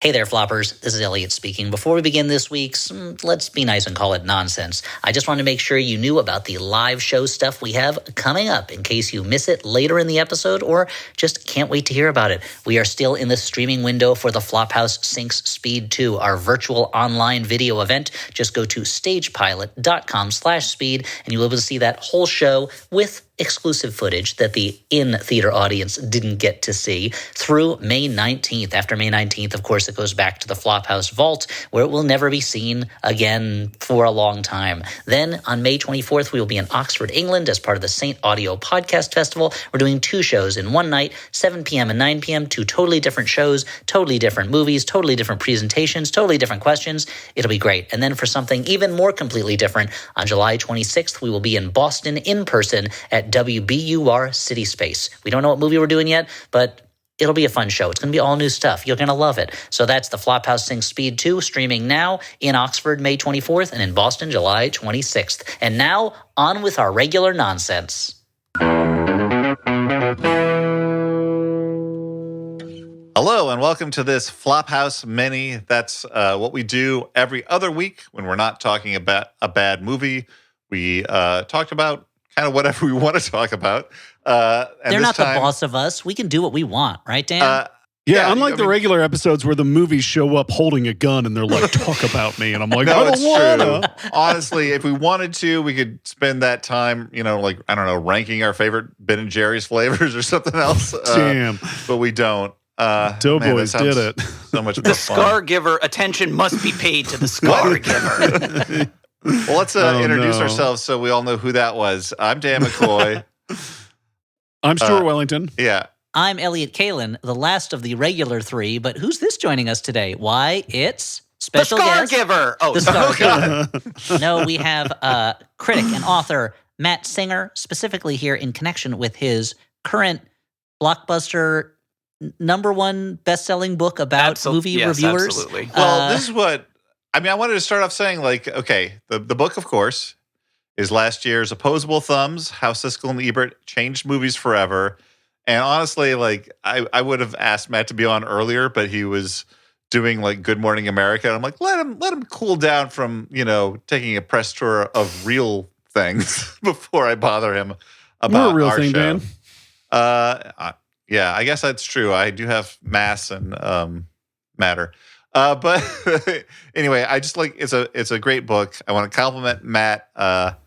Hey there, floppers. This is Elliot speaking. Before we begin this week's, let's be nice and call it nonsense, I just want to make sure you knew about the live show stuff we have coming up in case you miss it later in the episode or just can't wait to hear about it. We are still in the streaming window for the Flophouse Sinks Speed 2, our virtual online video event. Just go to stagepilot.com/speed and you'll be able to see that whole show with exclusive footage that the in-theater audience didn't get to see through May 19th. After May 19th, of course, it goes back to the Flophouse Vault, where it will never be seen again for a long time. Then, on May 24th, we will be in Oxford, England, as part of the Saint Audio Podcast Festival. We're doing 2 shows in one night, 7 p.m. and 9 p.m., 2 totally different shows, totally different movies, totally different presentations, totally different questions. It'll be great. And then for something even more completely different, on July 26th, we will be in Boston in person at WBUR City Space. We don't know what movie we're doing yet, but it'll be a fun show. It's going to be all new stuff. You're going to love it. So that's the Flophouse Sinks Speed 2, streaming now in Oxford, May 24th, and in Boston, July 26th. And now, on with our regular nonsense. Hello, and welcome to this Flophouse Mini. That's what we do every other week when we're not talking about a bad movie. We talked about kind of whatever we want to talk about. They're not the boss of us. We can do what we want, right, Dan? Unlike the regular episodes where the movies show up holding a gun and they're like, talk about me. And I'm like, no, I don't want to. Honestly, if we wanted to, we could spend that time, ranking our favorite Ben & Jerry's flavors or something else. Damn. But we don't. Doughboys did it. So much the Scar Giver, attention must be paid to the Scar Giver. Well, let's introduce ourselves so we all know who that was. I'm Dan McCoy. I'm Stuart Wellington. Yeah. I'm Elliot Kalin, the last of the regular 3, but who's this joining us today? Why, it's special the Scar guest. Giver. Oh, the Scar God. Giver. No, we have critic and author Matt Singer, specifically here in connection with his current blockbuster #1 best-selling book about movie reviewers. Absolutely. Well, this is what I wanted to start off saying, the book, of course, is last year's Opposable Thumbs, How Siskel and Ebert Changed Movies Forever. And honestly, I would have asked Matt to be on earlier, but he was doing Good Morning America. And I'm like, let him cool down from, taking a press tour of real things before I bother him about We're a real our thing, show. Dan. Yeah, I guess that's true. I do have mass and matter. But anyway, I just it's a great book. I want to compliment Matt, not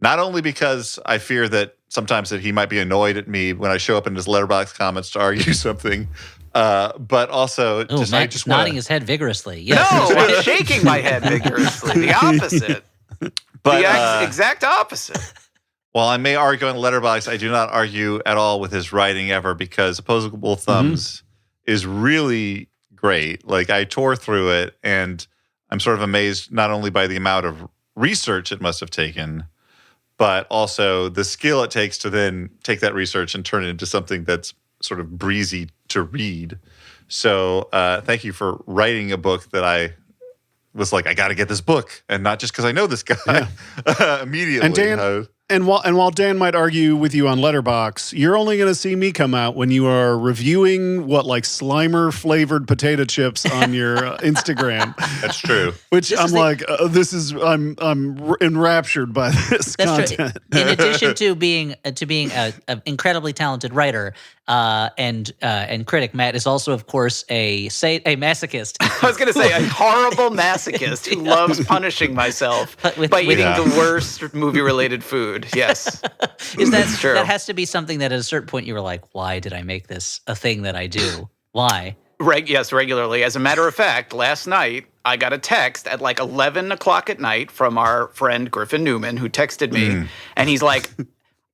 only because I fear that sometimes that he might be annoyed at me when I show up in his letterbox comments to argue something, but also Matt's nodding his head vigorously. Yes. No, I'm shaking my head vigorously. The opposite. But the exact opposite. While I may argue on letterbox, I do not argue at all with his writing ever, because Opposable Thumbs is really great. I tore through it, and I'm sort of amazed not only by the amount of research it must have taken, but also the skill it takes to then take that research and turn it into something that's sort of breezy to read. So thank you for writing a book that I was like, I got to get this book, and not just because I know this guy immediately. And Dan, and while Dan might argue with you on Letterboxd, you're only going to see me come out when you are reviewing Slimer flavored potato chips on your Instagram. That's true. Which I'm enraptured by this content. True. In addition to being an incredibly talented writer and critic, Matt is also, of course, a masochist. I was going to say a horrible masochist who loves punishing myself by eating the worst movie-related food. Yes. That's true. That has to be something that at a certain point you were like, why did I make this a thing that I do? Why? Yes, regularly. As a matter of fact, last night I got a text at 11 o'clock at night from our friend Griffin Newman, who texted me, and he's like,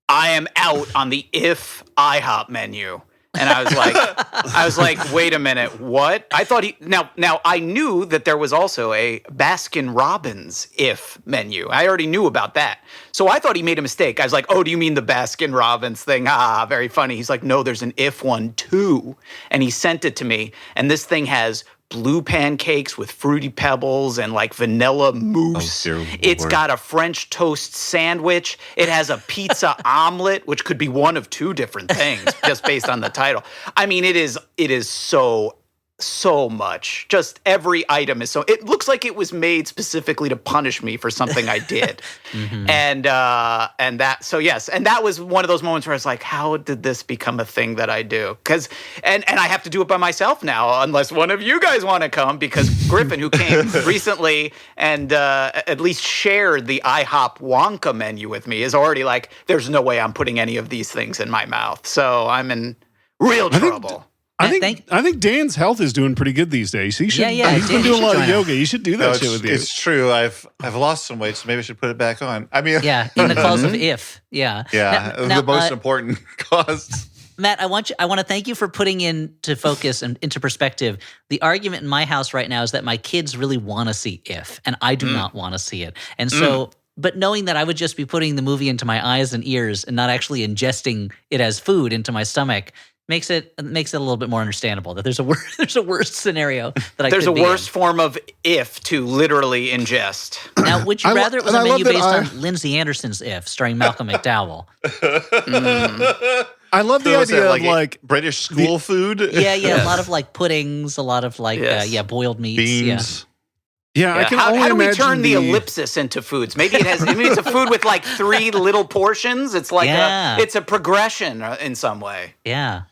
I am out on the If IHOP menu. And I was like, wait a minute, what? I thought now I knew that there was also a Baskin Robbins If menu. I already knew about that. So I thought he made a mistake. I was like, oh, do you mean the Baskin Robbins thing? Ah, very funny. He's like, no, there's an If one too. And he sent it to me. And this thing has blue pancakes with Fruity Pebbles and vanilla mousse. It's got a French toast sandwich. It has a pizza omelet, which could be one of 2 different things just based on the title. I mean, it is so so much. Just every item is so. It looks like it was made specifically to punish me for something I did, and that. So yes, and that was one of those moments where I was like, "How did this become a thing that I do?" Because and I have to do it by myself now, unless one of you guys want to come. Because Griffin, who came recently and at least shared the IHOP Wonka menu with me, is already like, "There's no way I'm putting any of these things in my mouth." So I'm in real trouble. I think Dan's health is doing pretty good these days. He should, he's been doing a lot of yoga. You should do that shit with you. It's true. I've lost some weight, so maybe I should put it back on. I mean, in the cause of if. Yeah. Yeah, the most important cause. Matt, I want to thank you for putting into focus and into perspective. The argument in my house right now is that my kids really want to see If, and I do not want to see it. And so, but knowing that I would just be putting the movie into my eyes and ears and not actually ingesting it as food into my stomach makes it a little bit more understandable that there's a worse scenario that there's a worse form of If to literally ingest. Now, would you rather it was a menu based on Lindsay Anderson's If, starring Malcolm McDowell? I love the idea of like British school food. Yeah, a lot of like puddings, a lot of like boiled meats, beans. Yeah, I can only how do we imagine turn the ellipsis into foods? Maybe it's a food with like 3 little portions. It's like it's a progression in some way. Yeah.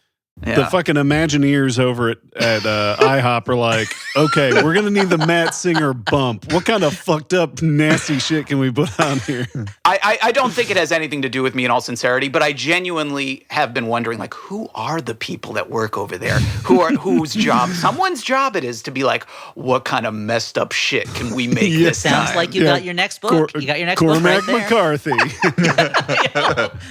The fucking Imagineers over at IHOP are like, okay, we're going to need the Matt Singer bump. What kind of fucked up, nasty shit can we put on here? I don't think it has anything to do with me in all sincerity, but I genuinely have been wondering, like, who are the people that work over there? Someone's job it is to be like, what kind of messed up shit can we make this sounds time? like you got your next book. You got your next book right there. McCarthy.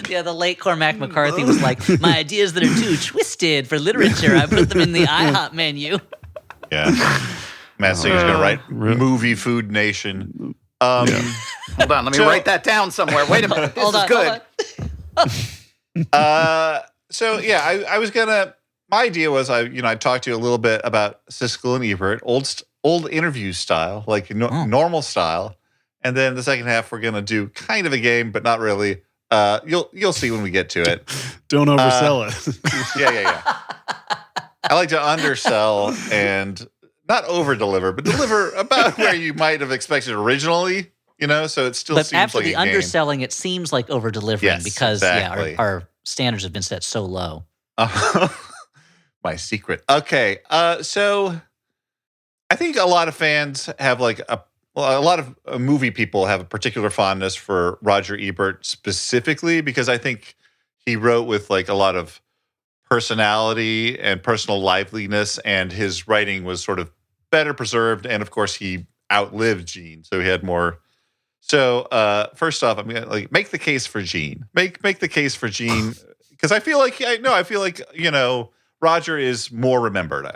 The late Cormac McCarthy was like, my ideas that are too twisted for literature, I put them in the IHOP menu. Yeah. Matt Singer's going to write Movie Food Nation. Hold on, let me write that down somewhere. Wait a minute. This is good. I was going to, my idea was I talked to you a little bit about Siskel and Ebert, old interview style, like normal style. And then the second half, we're going to do kind of a game, but not really. You'll see when we get to it. Don't oversell it. Yeah. I like to undersell and not over-deliver, but deliver about where you might have expected originally, so it still seems like a game. But after the underselling, it seems like over-delivering because our standards have been set so low. My secret. Okay, so I think a lot of fans have a lot of movie people have a particular fondness for Roger Ebert specifically because I think he wrote with a lot of personality and personal liveliness, and his writing was sort of better preserved. And of course, he outlived Gene, so he had more. So first off, I'm gonna make the case for Gene. Make the case for Gene because I feel like Roger is more remembered.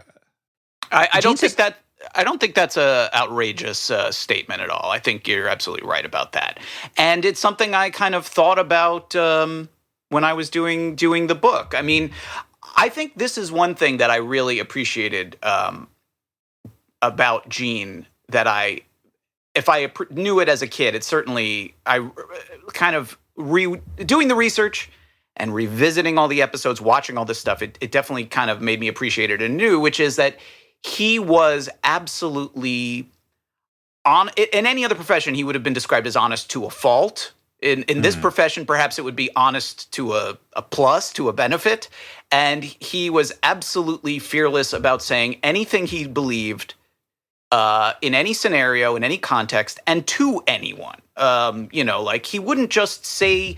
I don't think that's a outrageous statement at all. I think you're absolutely right about that. And it's something I kind of thought about when I was doing the book. I mean, I think this is one thing that I really appreciated about Gene that if I knew it as a kid, it certainly, I kind of doing the research and revisiting all the episodes, watching all this stuff, it definitely kind of made me appreciate it anew, which is that he was absolutely in any other profession, he would have been described as honest to a fault. In this profession, perhaps it would be honest to a plus, to a benefit. And he was absolutely fearless about saying anything he believed in any scenario, in any context, and to anyone. He wouldn't just say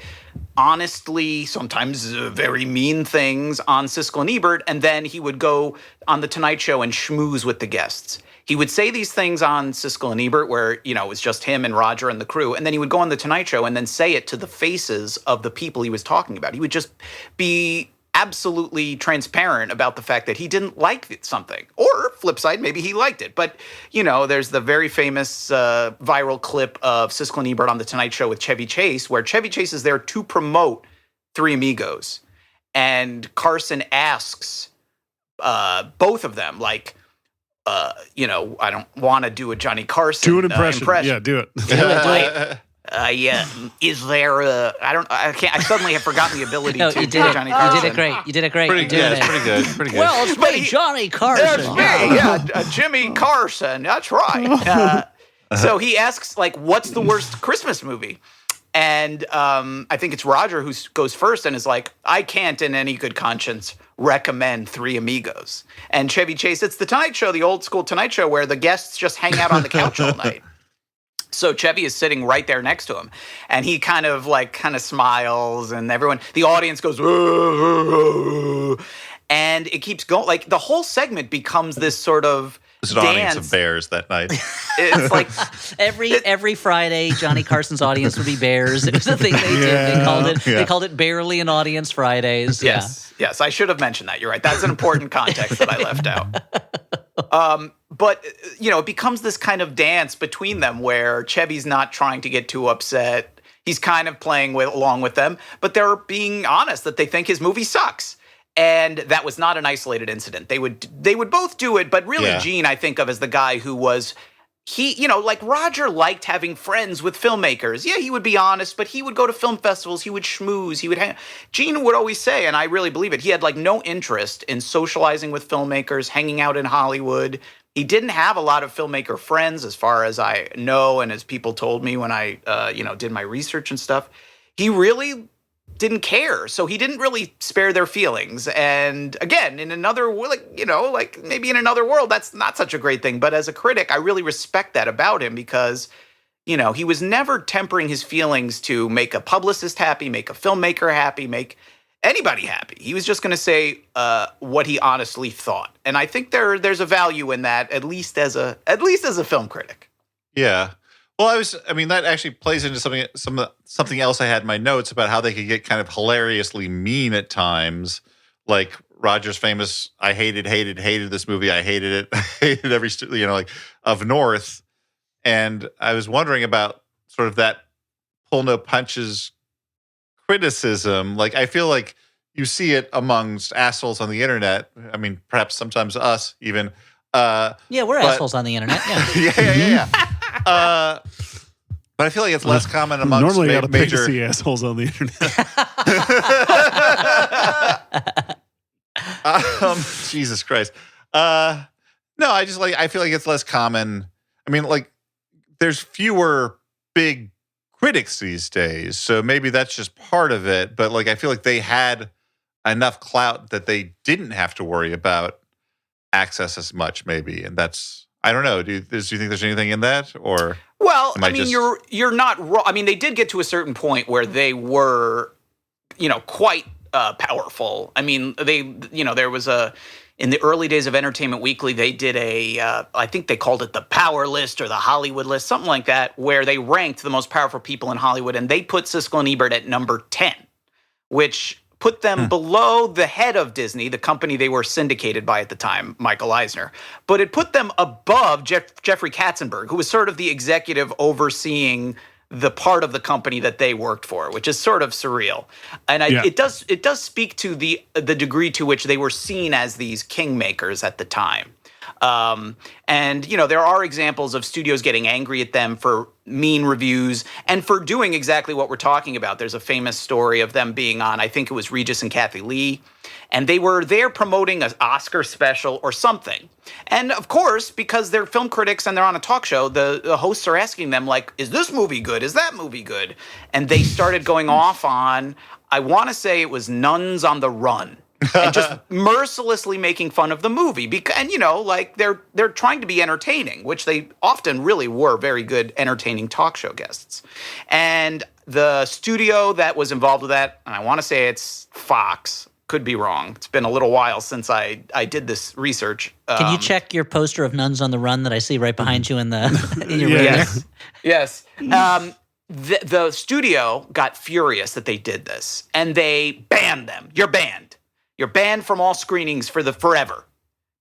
honestly, sometimes very mean things on Siskel and Ebert, and then he would go on The Tonight Show and schmooze with the guests. He would say these things on Siskel and Ebert where, it was just him and Roger and the crew, and then he would go on The Tonight Show and then say it to the faces of the people he was talking about. He would just be absolutely transparent about the fact that he didn't like something. Or, flip side, maybe he liked it. But, there's the very famous viral clip of Siskel and Ebert on The Tonight Show with Chevy Chase, where Chevy Chase is there to promote Three Amigos. And Carson asks both of them, I don't want to do a Johnny Carson do an impression. Yeah, do it. is there a, I suddenly have forgotten the ability No, to you do did it. Johnny You Carson. did it great. You did it great. Pretty You're doing good. it. Pretty good. Pretty good. Well, it's me, Johnny Carson. That's me, Jimmy Carson. That's right. So he asks, like, what's the worst Christmas movie? And I think it's Roger who goes first and is like, I can't in any good conscience recommend Three Amigos. And Chevy Chase, it's the Tonight Show, the old school Tonight Show where the guests just hang out on the couch all night. So Chevy is sitting right there next to him, and he kind of smiles, and the audience goes, and it keeps going. Like the whole segment becomes this sort of It was an audience of bears that night. It's like every Friday, Johnny Carson's audience would be bears. It was a thing they did. They called it barely an audience Fridays. Yes, I should have mentioned that. You're right. That's an important context that I left out. But it becomes this kind of dance between them where Chevy's not trying to get too upset. He's kind of playing along with them, but they're being honest that they think his movie sucks. And that was not an isolated incident. They would both do it, but really Gene I think of as the guy who was like Roger liked having friends with filmmakers. Yeah, he would be honest, but he would go to film festivals, he would schmooze, he would hang. Gene would always say, and I really believe it, he had no interest in socializing with filmmakers, hanging out in Hollywood. He didn't have a lot of filmmaker friends, as far as I know, and as people told me when I did my research and stuff. He really didn't care, so he didn't really spare their feelings. And again, in another maybe in another world that's not such a great thing, but as a critic I really respect that about him, because he was never tempering his feelings to make a publicist happy, make a filmmaker happy, make anybody happy. He was just going to say what he honestly thought, and I think there's a value in that, at least as a film critic. Yeah. Well, that actually plays into something else I had in my notes about how they could get kind of hilariously mean at times. Like Roger's famous, I hated this movie. I hated it. I hated every, of North. And I was wondering about sort of that pull no punches criticism. Like, I feel like you see it amongst assholes on the internet. I mean, perhaps sometimes us even. We're assholes on the internet. Yeah. But I feel like it's less common amongst normally major. Normally, pay to see assholes on the internet. Jesus Christ. No, I feel like it's less common. I mean, there's fewer big critics these days, so maybe that's just part of it. But I feel like they had enough clout that they didn't have to worry about access as much, maybe, and that's. I don't know. Do you think there's anything in that, or? Well, you're not wrong. I mean, they did get to a certain point where they were, quite powerful. I mean, there was in the early days of Entertainment Weekly, they did I think they called it the Power List or the Hollywood List, something like that, where they ranked the most powerful people in Hollywood, and they put Siskel and Ebert at number 10, which put them below the head of Disney, the company they were syndicated by at the time, Michael Eisner. But it put them above Jeffrey Katzenberg, who was sort of the executive overseeing the part of the company that they worked for, which is sort of surreal. And it does speak to the degree to which they were seen as these kingmakers at the time. And there are examples of studios getting angry at them for mean reviews and for doing exactly what we're talking about. There's a famous story of them being on, I think it was Regis and Kathy Lee, and they were there promoting an Oscar special or something. And of course, because they're film critics and they're on a talk show, the hosts are asking them, is this movie good? Is that movie good? And they started going off on, I want to say it was Nuns on the Run. And just mercilessly making fun of the movie, and they're trying to be entertaining, which they often really were very good, entertaining talk show guests. And the studio that was involved with that, and I want to say it's Fox, could be wrong. It's been a little while since I did this research. Can you check your poster of Nuns on the Run that I see right behind you in your room? Yes. The studio got furious that they did this, and they banned them. You're banned. You're banned from all screenings for forever,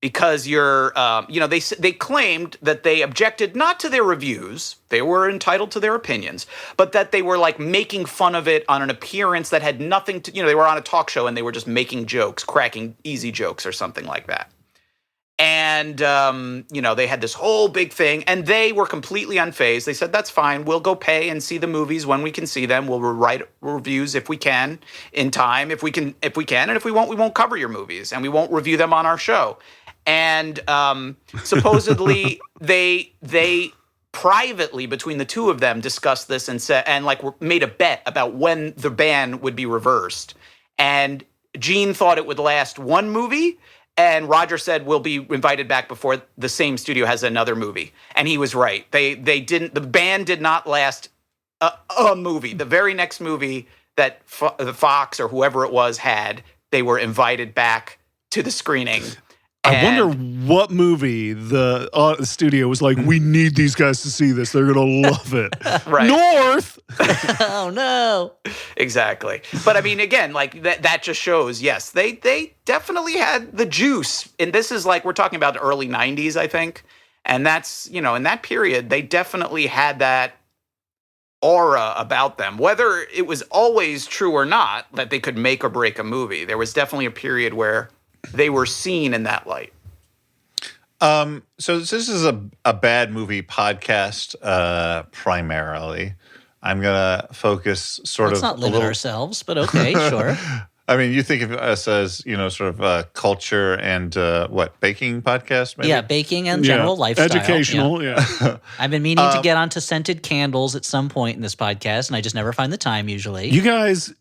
because they claimed that they objected not to their reviews, they were entitled to their opinions, but that they were making fun of it on an appearance that had nothing to, they were on a talk show and they were just making jokes, cracking easy jokes or something like that. And, they had this whole big thing, and they were completely unfazed. They said, that's fine. We'll go pay and see the movies when we can see them. We'll write reviews if we can in time, if we can. And if we won't cover your movies, and we won't review them on our show. And supposedly they privately, between the two of them, discussed this and said, and made a bet about when the ban would be reversed. And Gene thought it would last one movie, and Roger said we'll be invited back before the same studio has another movie. And he was right. They didn't. The ban did not last a movie. The very next movie that the Fox or whoever it was had, they were invited back to the screening. I wonder what movie the studio was like, we need these guys to see this. They're going to love it. Right. North! Oh, no. Exactly. But I mean, again, that just shows, yes, they definitely had the juice. And this is we're talking about the early 90s, I think. And that's, in that period, they definitely had that aura about them. Whether it was always true or not that they could make or break a movie, there was definitely a period where they were seen in that light. So this is a bad movie podcast, primarily. I'm gonna focus Let's not limit ourselves, but okay, sure. I mean, you think of us as, sort of culture and baking podcast, maybe? Yeah, baking and general lifestyle. Educational, yeah. I've been meaning to get onto scented candles at some point in this podcast, and I just never find the time usually. You guys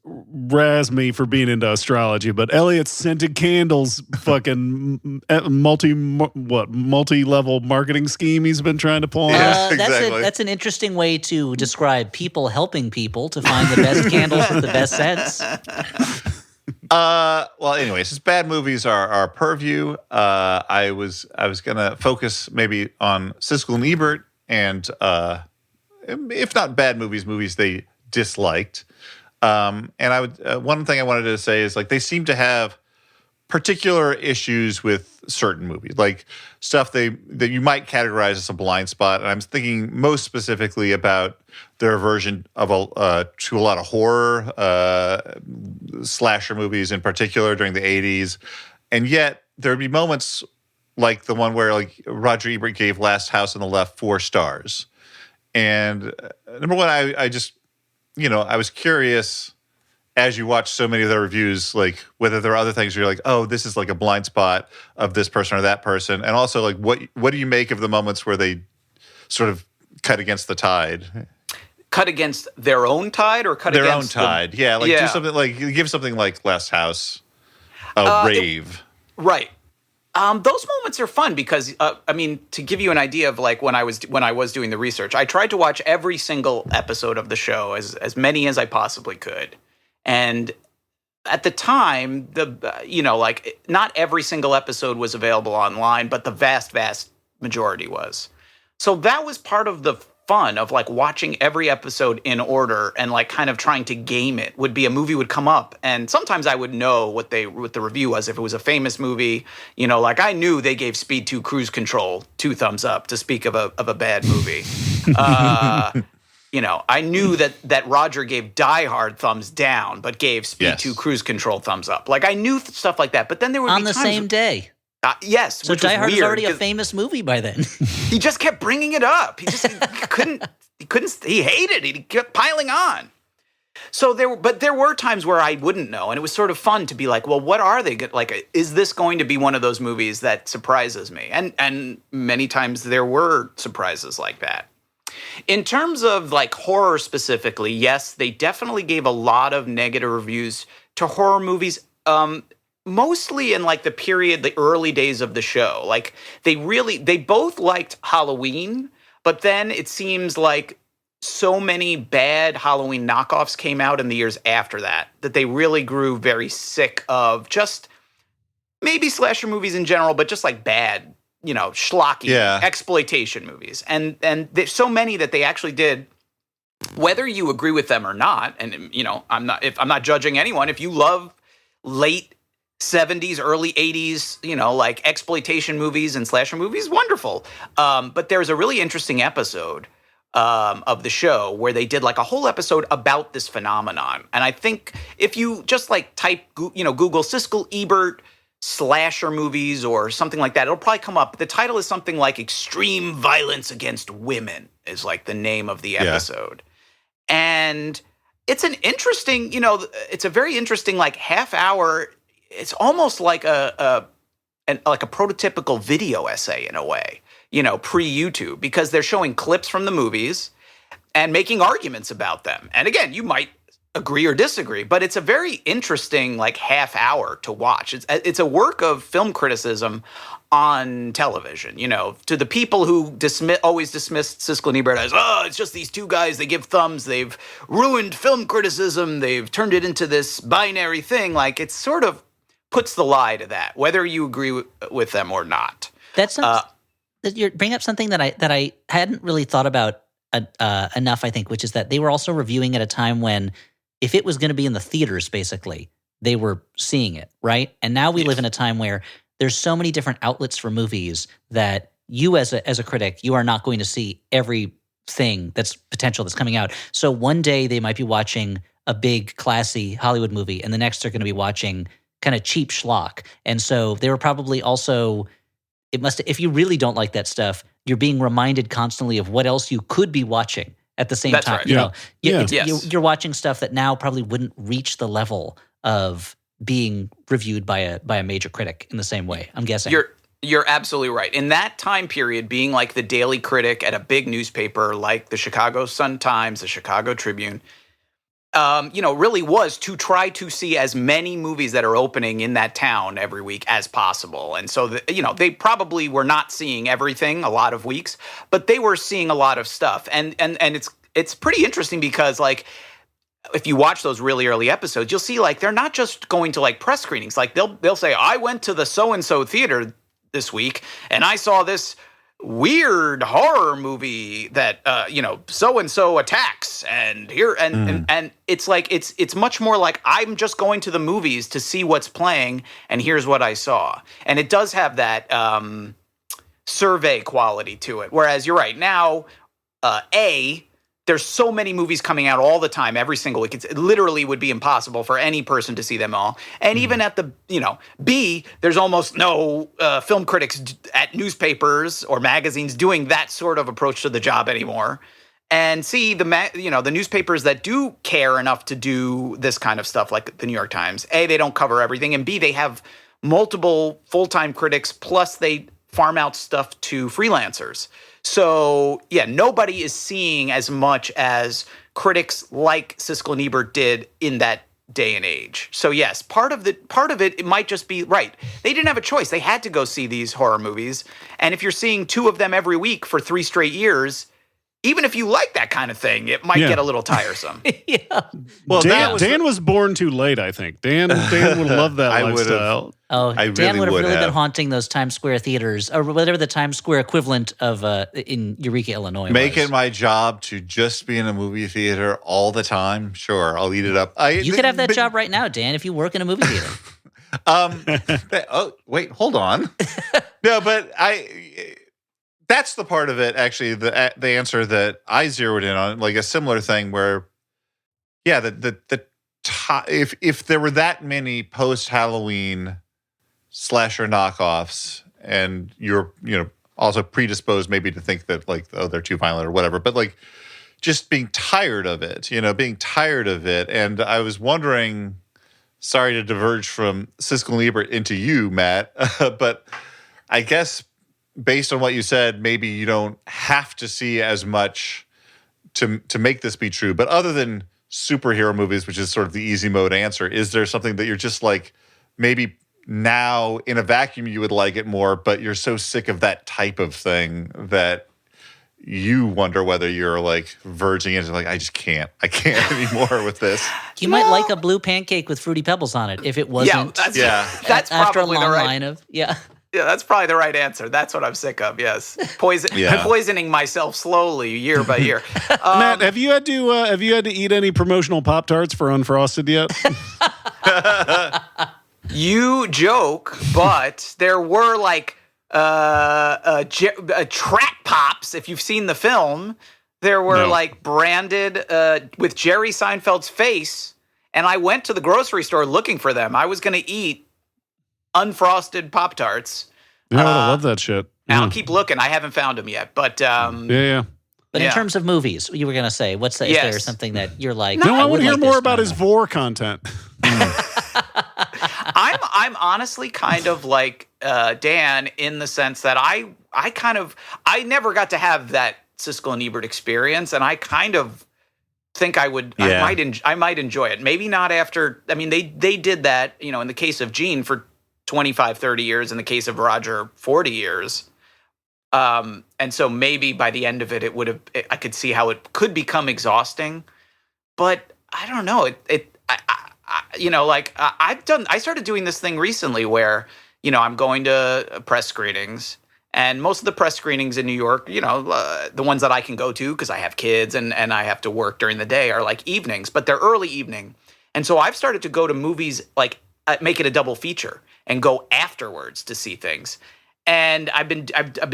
razz me for being into astrology, but Elliot's scented candles fucking multi-level marketing scheme he's been trying to pull on. Yeah, exactly. That's an interesting way to describe people helping people to find the best candles with the best scents. Well, anyways, his bad movies are our purview. I was gonna focus maybe on Siskel and Ebert, and if not bad movies they disliked. And I would one thing I wanted to say is they seem to have particular issues with certain movies, like stuff that you might categorize as a blind spot. And I'm thinking most specifically about their aversion of to a lot of horror, slasher movies in particular during the 80s. And yet there would be moments like the one where Roger Ebert gave Last House on the Left 4 stars. And number one, I just, I was curious as you watch so many of their reviews, whether there are other things where you're oh, this is a blind spot of this person or that person. And also what do you make of the moments where they sort of cut against the tide? Cut against their own tide or cut their against own tide? Yeah, do something give something like Last House a rave. Right. Those moments are fun because, to give you an idea of when I was doing the research, I tried to watch every single episode of the show, as many as I possibly could. And at the time, not every single episode was available online, but the vast, vast majority was. So that was part of the fun of watching every episode in order and kind of trying to game it. Would be a movie would come up, and sometimes I would know what the review was. If it was a famous movie, I knew they gave Speed 2 Cruise Control 2 thumbs up, to speak of a bad movie. I knew that Roger gave Die Hard thumbs down, but gave Speed 2 Cruise Control thumbs up. I knew stuff like that. But then there would be on the same day. Yes, so which Die Hard was is weird, already a famous movie by then. He just kept bringing it up. He couldn't. He hated it. He kept piling on. So there were times where I wouldn't know, and it was sort of fun to be well, what are they is this going to be one of those movies that surprises me? And many times there were surprises like that. In terms of horror specifically, yes, they definitely gave a lot of negative reviews to horror movies. Mostly in the early days of the show. They both liked Halloween, but then it seems so many bad Halloween knockoffs came out in the years after that they really grew very sick of just maybe slasher movies in general, but just bad, schlocky exploitation movies. And there's so many that they actually did, whether you agree with them or not. And I'm not judging anyone. If you love late 70s, early 80s, exploitation movies and slasher movies, wonderful. But there's a really interesting episode of the show where they did a whole episode about this phenomenon. And I think if you just type, Google Siskel Ebert slasher movies or something like that, it'll probably come up. The title is something like Extreme Violence Against Women is like the name of the episode. And it's an interesting, it's a very interesting like half hour. It's almost like a prototypical video essay in a way, pre-YouTube, because they're showing clips from the movies and making arguments about them. And again, you might agree or disagree, but it's a very interesting like half hour to watch. It's a work of film criticism on television, to the people who always dismissed Siskel and Ebert as, it's just these two guys, they give thumbs, they've ruined film criticism, they've turned it into this binary thing. Like, it sort of puts the lie to that, whether you agree with them or not. That's you're bringing up something that I hadn't really thought about enough, I think, which is that they were also reviewing at a time when, if it was going to be in the theaters, basically, they were seeing it, right? And now we live in a time where there's so many different outlets for movies that you as a critic, you are not going to see everything that's potential that's coming out. So one day they might be watching a big, classy Hollywood movie, and the next they're going to be watching kind of cheap schlock. And so they were probably also, if you really don't like that stuff, you're being reminded constantly of what else you could be watching at the same time. Right. You're watching stuff that now probably wouldn't reach the level of being reviewed by a major critic in the same way, I'm guessing. You're absolutely right. In that time period, being like the daily critic at a big newspaper like the Chicago Sun-Times, the Chicago Tribune, really was to try to see as many movies that are opening in that town every week as possible. And so, they probably were not seeing everything a lot of weeks, but they were seeing a lot of stuff. And it's pretty interesting because, like, if you watch those really early episodes, you'll see, like, they're not just going to, like, press screenings. Like, they'll say, I went to the so-and-so theater this week, and I saw this weird horror movie that so and so attacks, and here and it's like it's much more like, I'm just going to the movies to see what's playing, and here's what I saw. And it does have that survey quality to it, whereas you're right now, there's so many movies coming out all the time, every single week. It literally would be impossible for any person to see them all. And even at the, B, there's almost no film critics at newspapers or magazines doing that sort of approach to the job anymore. And C, the newspapers that do care enough to do this kind of stuff, like the New York Times, A, they don't cover everything, and B, they have multiple full-time critics, plus they farm out stuff to freelancers. So, nobody is seeing as much as critics like Siskel and Ebert did in that day and age. So, yes, part of it might just be, right, they didn't have a choice. They had to go see these horror movies. And if you're seeing 2 of them every week for 3 straight years, even if you like that kind of thing, it might get a little tiresome. Well, Dan was born too late, I think. Dan would love that lifestyle. Dan would have really been haunting those Times Square theaters, or whatever the Times Square equivalent of in Eureka, Illinois. Make it my job to just be in a movie theater all the time. Sure, I'll eat it up. You could have that job right now, Dan, if you work in a movie theater. Wait, hold on. No, but that's the part of it, actually, the answer that I zeroed in on, like a similar thing where, if there were that many post-Halloween slasher knockoffs, and you're, also predisposed maybe to think that, like, they're too violent or whatever, but, like, just being tired of it, And I was wondering, sorry to diverge from Siskel and Ebert into you, Matt, but I guess based on what you said, maybe you don't have to see as much to make this be true. But other than superhero movies, which is sort of the easy mode answer, is there something that you're just like, maybe now in a vacuum you would like it more, but you're so sick of that type of thing that you wonder whether you're like verging into like, I can't anymore with this. You might like a blue pancake with Fruity Pebbles on it if it wasn't. That's after probably a long the right line of Yeah, that's probably the right answer. That's what I'm sick of. Yes, poisoning myself slowly year by year. Matt, have you had to eat any promotional Pop-Tarts for Unfrosted yet? You joke, but there were like Trap Pops. If you've seen the film, there were like branded with Jerry Seinfeld's face, and I went to the grocery store looking for them. I was going to eat unfrosted Pop-Tarts. Yeah, I love that shit. And Yeah. I'll keep looking. I haven't found them yet, but Yeah. But in Yeah. terms of movies, you were going to say, is there Yes. something that you're like? No, I would want to hear like more this, about but his I'm vor content. I'm honestly kind of like Dan in the sense that I never got to have that Siskel and Ebert experience, and I kind of think I would Yeah. I might enjoy it. Maybe not after. I mean, they did that, in the case of Gene for 25, 30 years, in the case of Roger 40 years. And so maybe by the end of it, I could see how it could become exhausting, but I don't know. I started doing this thing recently where, I'm going to press screenings, and most of the press screenings in New York, the ones that I can go to because I have kids and I have to work during the day are like evenings, but they're early evening. And so I've started to go to movies, like make it a double feature and go afterwards to see things. And I've been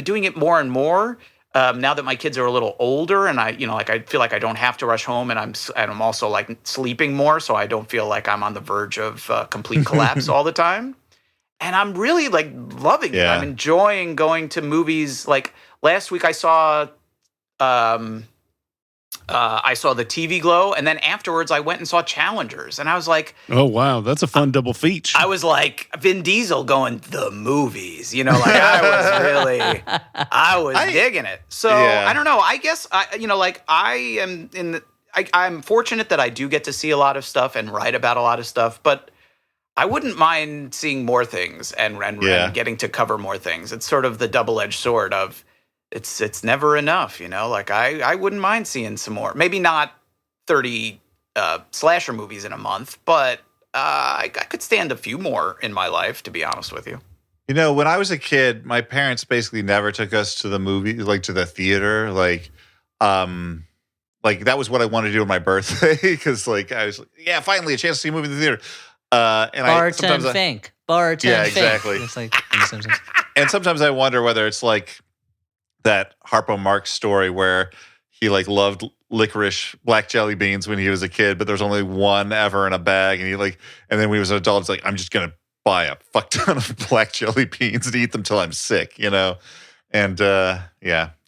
doing it more and more now that my kids are a little older, and I feel like I don't have to rush home, and I'm also like sleeping more, so I don't feel like I'm on the verge of complete collapse all the time. And I'm really like loving it. I'm enjoying going to movies. Like last week, I saw the TV Glow, and then afterwards I went and saw Challengers, and I was like, Oh, wow. That's a fun double feature. I was like Vin Diesel going the movies, like I was digging it. So Yeah. I don't know. I guess I'm fortunate that I do get to see a lot of stuff and write about a lot of stuff, but I wouldn't mind seeing more things and getting to cover more things. It's sort of the double-edged sword of it's never enough, Like I wouldn't mind seeing some more. Maybe not 30 slasher movies in a month, but I could stand a few more in my life, to be honest with you. When I was a kid, my parents basically never took us to the movie, like to the theater. Like that was what I wanted to do on my birthday because, like, I was like, yeah, finally a chance to see a movie in the theater. Barton Fink. Barton Yeah, Fink. exactly. It's like in The Simpsons. And sometimes I wonder whether it's like that Harpo Marx story where he like loved licorice black jelly beans when he was a kid, but there's only one ever in a bag, and and then when he was an adult, it's like, I'm just gonna buy a fuck ton of black jelly beans and eat them till I'm sick, And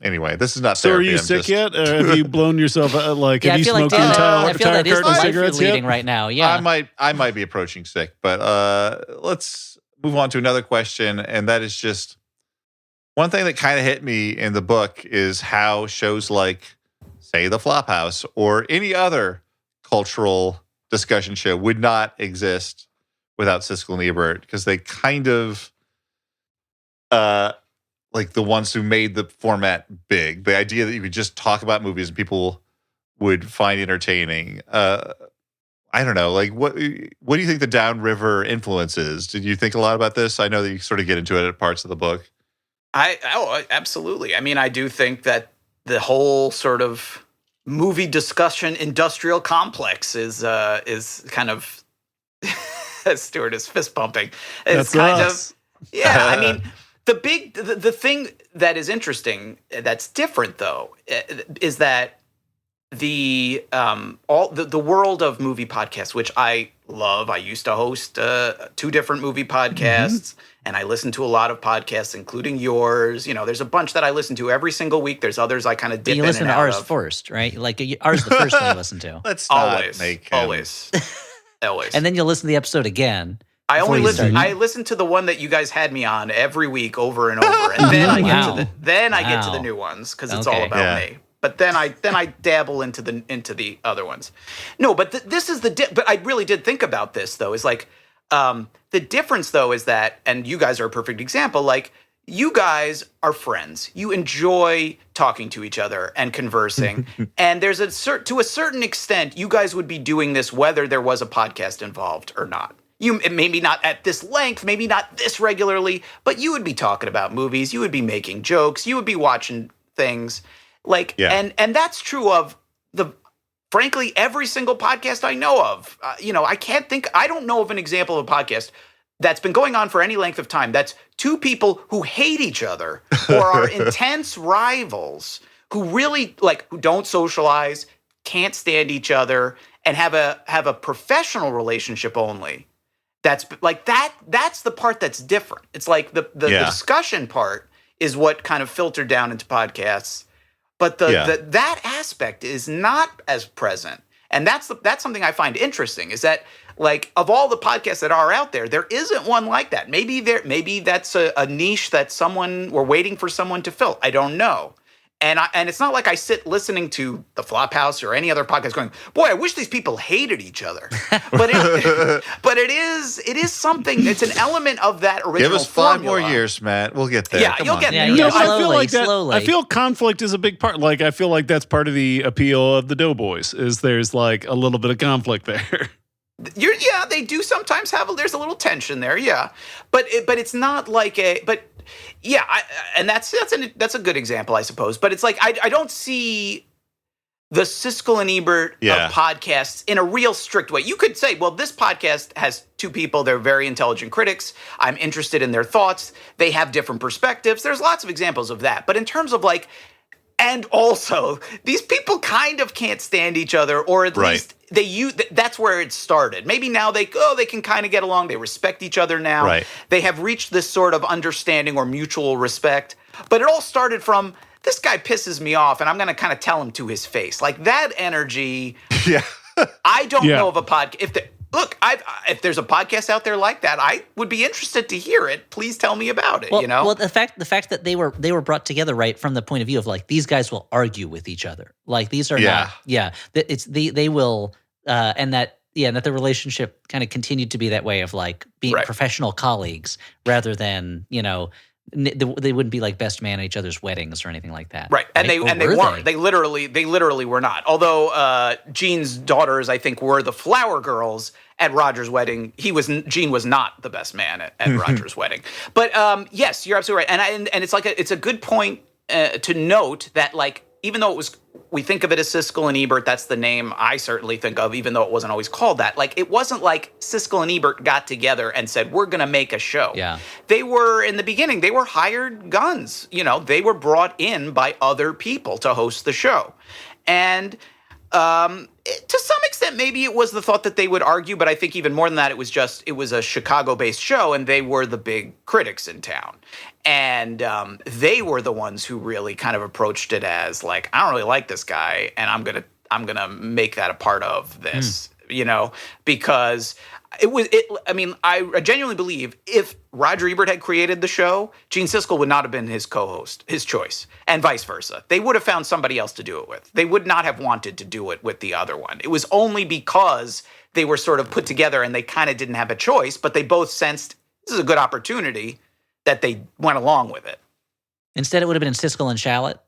anyway, this is not So therapy. are you sick yet? Or have you blown yourself out? Like, Yeah, have I you feel like smoked Dan, an I entire feel that is the carton of life you're cigarettes leading yet? right now. Yeah. I might be approaching sick, but let's move on to another question, and that is just one thing that kind of hit me in the book is how shows like, say, The Flophouse or any other cultural discussion show would not exist without Siskel and Ebert, because they kind of like the ones who made the format big. The idea that you could just talk about movies and people would find entertaining. I don't know. Like, what do you think the downriver influence is? Did you think a lot about this? I know that you sort of get into it at parts of the book. Absolutely. I mean, I do think that the whole sort of movie discussion industrial complex is kind of Stuart is fist pumping. It's That's kind us. of I mean, the thing that is interesting that's different though is that the world of movie podcasts, which I love. I used to host 2 different movie podcasts, and I listen to a lot of podcasts, including yours. There's a bunch that I listen to every single week. There's others I kind of dip You in listen and to out ours of. first, right? Like ours the first one you listen to. Let's not Always, make him. always. And then you'll listen to the episode again. I before only you listen. start. I listen to the one that you guys had me on every week, over and over, and then I get to Wow. get to the Wow. new ones because it's all Okay. about me. But then I dabble into the other ones. No, but this is but I really did think about this though. Is like the difference though is that, and you guys are a perfect example. Like, you guys are friends. You enjoy talking to each other and conversing. And there's to a certain extent, you guys would be doing this whether there was a podcast involved or not. You maybe not at this length, maybe not this regularly, but you would be talking about movies. You would be making jokes. You would be watching things. Like, and that's true of frankly, every single podcast I know of. I don't know of an example of a podcast that's been going on for any length of time that's 2 people who hate each other or are intense rivals who really who don't socialize, can't stand each other, and have a professional relationship only. That's like that's the part that's different. It's like the discussion part is what kind of filtered down into podcasts, but that aspect is not as present. And that's something I find interesting, is that, like, of all the podcasts that are out there, there isn't one like that. Maybe that's a niche that we're waiting for someone to fill. I don't know. And it's not like I sit listening to the Flophouse or any other podcast going, boy, I wish these people hated each other. But it is something. It's an element of that original Give us 5 formula. more years, Matt. We'll get there. Yeah, Come you'll on. get there. No, but I feel Slowly, like that. slowly. I feel conflict is a big part. Like, I feel like that's part of the appeal of the Doughboys, is there's like a little bit of conflict there. They do sometimes there's a little tension there, but it's not like and that's a good example, I suppose. But it's like I don't see the Siskel and Ebert of podcasts in a real strict way. You could say, well, this podcast has 2 people; they're very intelligent critics. I'm interested in their thoughts. They have different perspectives. There's lots of examples of that. But in terms of like, and also these people kind of can't stand each other, or at least that's where it started. Maybe now they can kind of get along. They respect each other now. Right. They have reached this sort of understanding or mutual respect. But it all started from, this guy pisses me off and I'm going to kind of tell him to his face. Like that energy. Yeah. I don't know of a podcast. If there's a podcast out there like that, I would be interested to hear it. Please tell me about it. Well, the fact that they were brought together right from the point of view of like, these guys will argue with each other. Like these are not. They will. And that the relationship kind of continued to be that way of like being professional colleagues rather than, they wouldn't be like best man at each other's weddings or anything like that. Right. And they weren't. They literally were not. Although Gene's daughters, I think, were the flower girls at Roger's wedding. Gene was not the best man at Roger's wedding. But yes, you're absolutely right. And it's like it's a good point to note that, like, even though we think of it as Siskel and Ebert, that's the name I certainly think of, even though it wasn't always called that. Like, it wasn't like Siskel and Ebert got together and said, we're going to make a show. Yeah. They were, in the beginning, they were hired guns. They were brought in by other people to host the show. And to some extent, maybe it was the thought that they would argue, but I think even more than that, it was a Chicago-based show, and they were the big critics in town. And they were the ones who really kind of approached it as like, I don't really like this guy, and I'm gonna make that a part of this, because I genuinely believe if Roger Ebert had created the show, Gene Siskel would not have been his co-host, his choice, and vice versa. They would have found somebody else to do it with. They would not have wanted to do it with the other one. It was only because they were sort of put together and they kind of didn't have a choice, but they both sensed this is a good opportunity that they went along with it. Instead, it would have been Siskel and Shallot.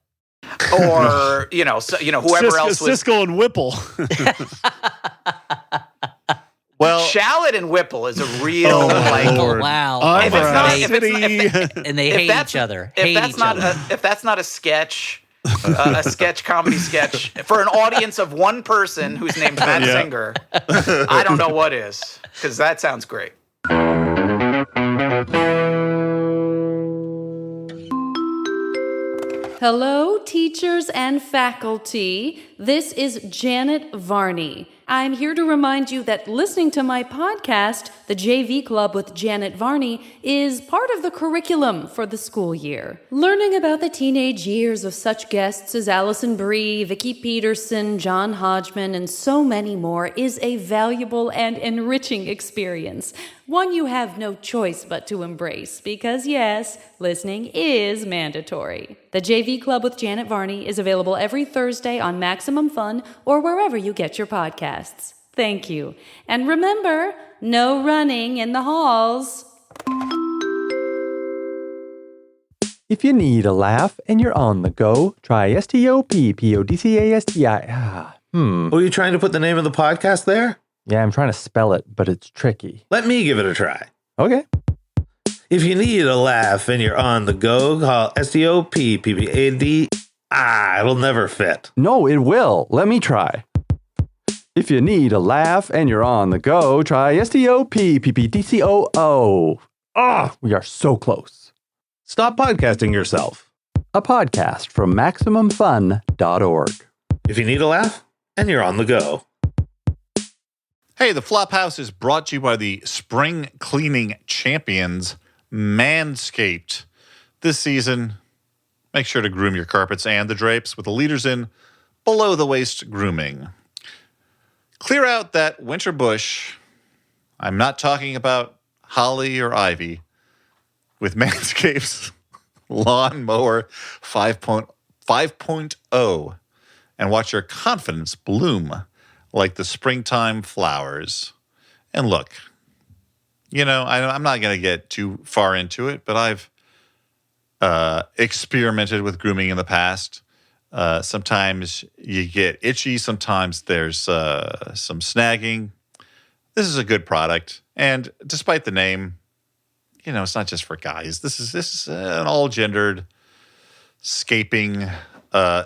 Or, whoever else was. Siskel and Whipple. Well, Shallot and Whipple is a real wow. And they hate each other. If that's not a sketch, a sketch comedy sketch for an audience of one person whose name's Matt Singer, I don't know what is, because that sounds great. Hello, teachers and faculty. This is Janet Varney. I'm here to remind you that listening to my podcast, The JV Club with Janet Varney, is part of the curriculum for the school year. Learning about the teenage years of such guests as Allison Brie, Vicki Peterson, John Hodgman, and so many more is a valuable and enriching experience. One you have no choice but to embrace because, yes, listening is mandatory. The JV Club with Janet Varney is available every Thursday on Maximum Fun or wherever you get your podcasts. Thank you. And remember, no running in the halls. If you need a laugh and you're on the go, try STOPPODCASTI. Were you trying to put the name of the podcast there? Yeah, I'm trying to spell it, but it's tricky. Let me give it a try. Okay. If you need a laugh and you're on the go, call STOPPPAD. It'll never fit. No, it will. Let me try. If you need a laugh and you're on the go, try STOPPPDCOO. We are so close. Stop podcasting yourself. A podcast from MaximumFun.org. If you need a laugh and you're on the go. Hey, the Flophouse is brought to you by the spring cleaning champions, Manscaped. This season, make sure to groom your carpets and the drapes with the leaders in below-the-waist grooming. Clear out that winter bush. I'm not talking about holly or ivy. With Manscaped's Lawn Mower 5.0, and watch your confidence bloom like the springtime flowers. And look, I'm not going to get too far into it, but I've experimented with grooming in the past. Sometimes you get itchy. Sometimes there's some snagging. This is a good product. And despite the name, it's not just for guys. This is an all-gendered scaping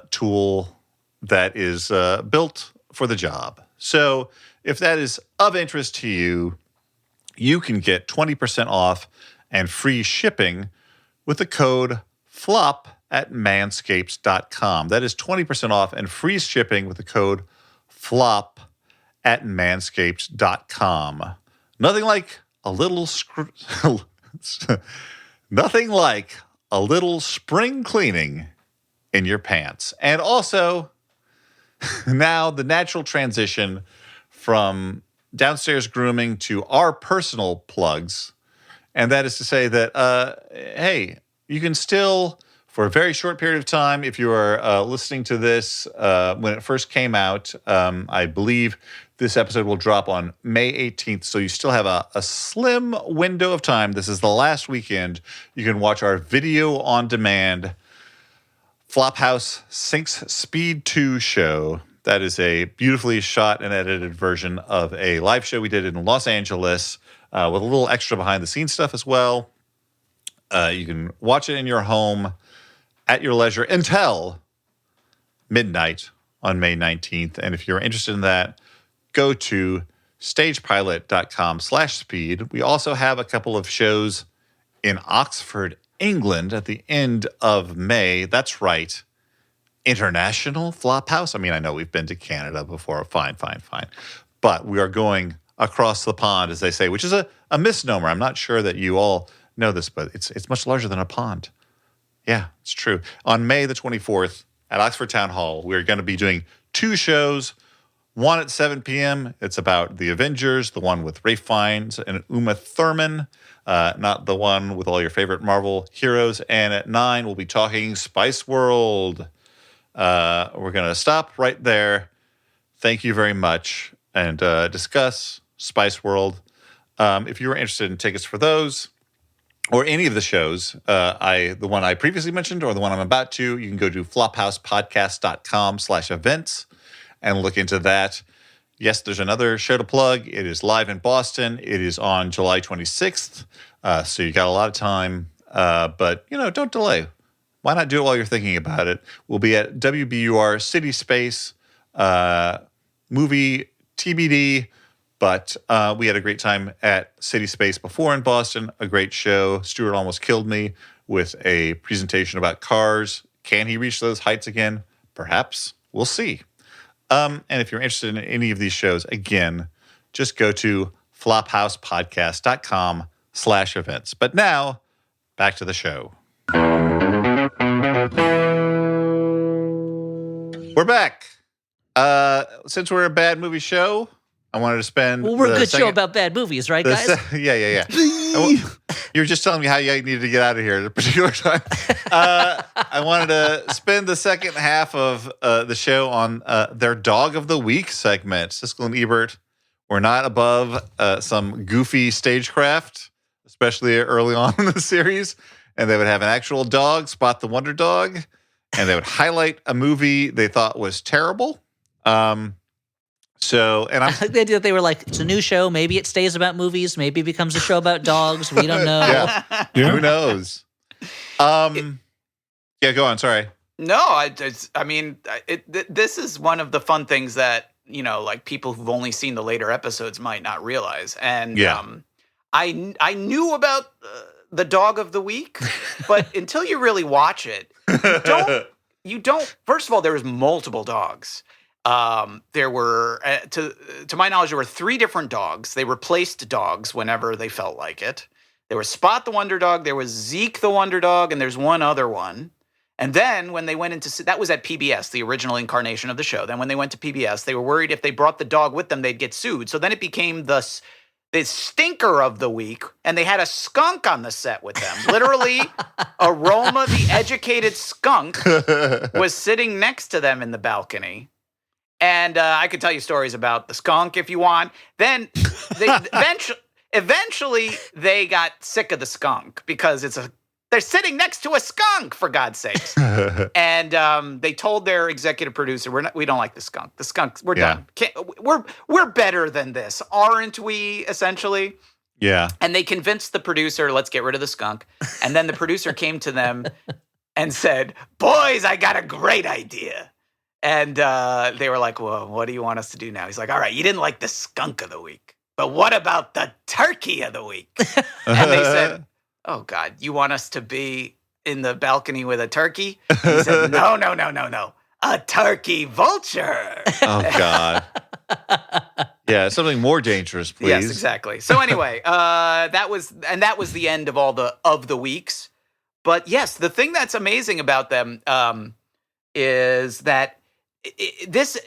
tool that is built for the job. So if that is of interest to you, you can get 20% off and free shipping with the code FLOP at manscaped.com. That is 20% off and free shipping with the code FLOP at manscaped.com. Nothing like a little nothing like a little spring cleaning in your pants. And also, now the natural transition from downstairs grooming to our personal plugs. And that is to say that, hey, you can still, for a very short period of time, if you are listening to this when it first came out, I believe this episode will drop on May 18th, so you still have a slim window of time. This is the last weekend. You can watch our video on demand Flophouse Syncs Speed 2 show. That is a beautifully shot and edited version of a live show we did in Los Angeles with a little extra behind-the-scenes stuff as well. You can watch it in your home at your leisure until midnight on May 19th. And if you're interested in that, go to stagepilot.com/speed. We also have a couple of shows in Oxford, England at the end of May. That's right. International Flophouse. I mean, I know we've been to Canada before. Fine. But we are going across the pond, as they say, which is a misnomer. I'm not sure that you all know this, but it's much larger than a pond. Yeah, it's true. On May the 24th at Oxford Town Hall, we're going to be doing 2 shows. One at 7 p.m., it's about the Avengers, the one with Ralph Fiennes and Uma Thurman, not the one with all your favorite Marvel heroes. And at 9, we'll be talking Spice World. We're going to stop right there. Thank you very much. And discuss Spice World. If you were interested in tickets for those or any of the shows, the one I previously mentioned or the one I'm about to, you can go to flophousepodcast.com/events. and look into that. Yes, there's another show to plug. It is live in Boston. It is on July 26th. So you got a lot of time. But, don't delay. Why not do it while you're thinking about it? We'll be at WBUR City Space, movie TBD. But we had a great time at City Space before in Boston. A great show. Stuart almost killed me with a presentation about cars. Can he reach those heights again? Perhaps. We'll see. And if you're interested in any of these shows, again, just go to flophousepodcast.com/events. But now, back to the show. We're back. Since we're a bad movie show, I wanted to spend. Well, we're a good show about bad movies, right, guys? Yeah. You were just telling me how you needed to get out of here at a particular time. I wanted to spend the second half of the show on their Dog of the Week segment. Siskel and Ebert were not above some goofy stagecraft, especially early on in the series. And they would have an actual dog, Spot the Wonder Dog, and they would highlight a movie they thought was terrible. I like the idea that they were like, it's a new show. Maybe it stays about movies. Maybe it becomes a show about dogs. We don't know. Yeah. Who knows? Yeah, go on. Sorry. No, this is one of the fun things that, like people who've only seen the later episodes might not realize. And I knew about the Dog of the Week, but until you really watch it, you don't. First of all, there's multiple dogs. there were, to my knowledge, there were 3 different dogs. They replaced dogs whenever they felt like it. There was Spot the Wonder Dog, there was Zeke the Wonder Dog, and there's one other one. And then when they went into, that was at PBS, the original incarnation of the show. Then when they went to PBS, they were worried if they brought the dog with them, they'd get sued. So then it became the stinker of the week, and they had a skunk on the set with them. Literally, Aroma, the educated skunk, was sitting next to them in the balcony. And I could tell you stories about the skunk if you want. Then they eventually they got sick of the skunk because they're sitting next to a skunk, for God's sakes. And they told their executive producer, we don't like the skunk. The skunk, we're done. We're better than this, aren't we, essentially? Yeah. And they convinced the producer, let's get rid of the skunk. And then the producer came to them and said, boys, I got a great idea. And they were like, well, what do you want us to do now? He's like, all right, you didn't like the skunk of the week, but what about the turkey of the week? And they said, oh, God, you want us to be in the balcony with a turkey? He said, no. A turkey vulture. Oh, God. Yeah, something more dangerous, please. Yes, exactly. So anyway, that was the end of all the weeks. But yes, the thing that's amazing about them is that this,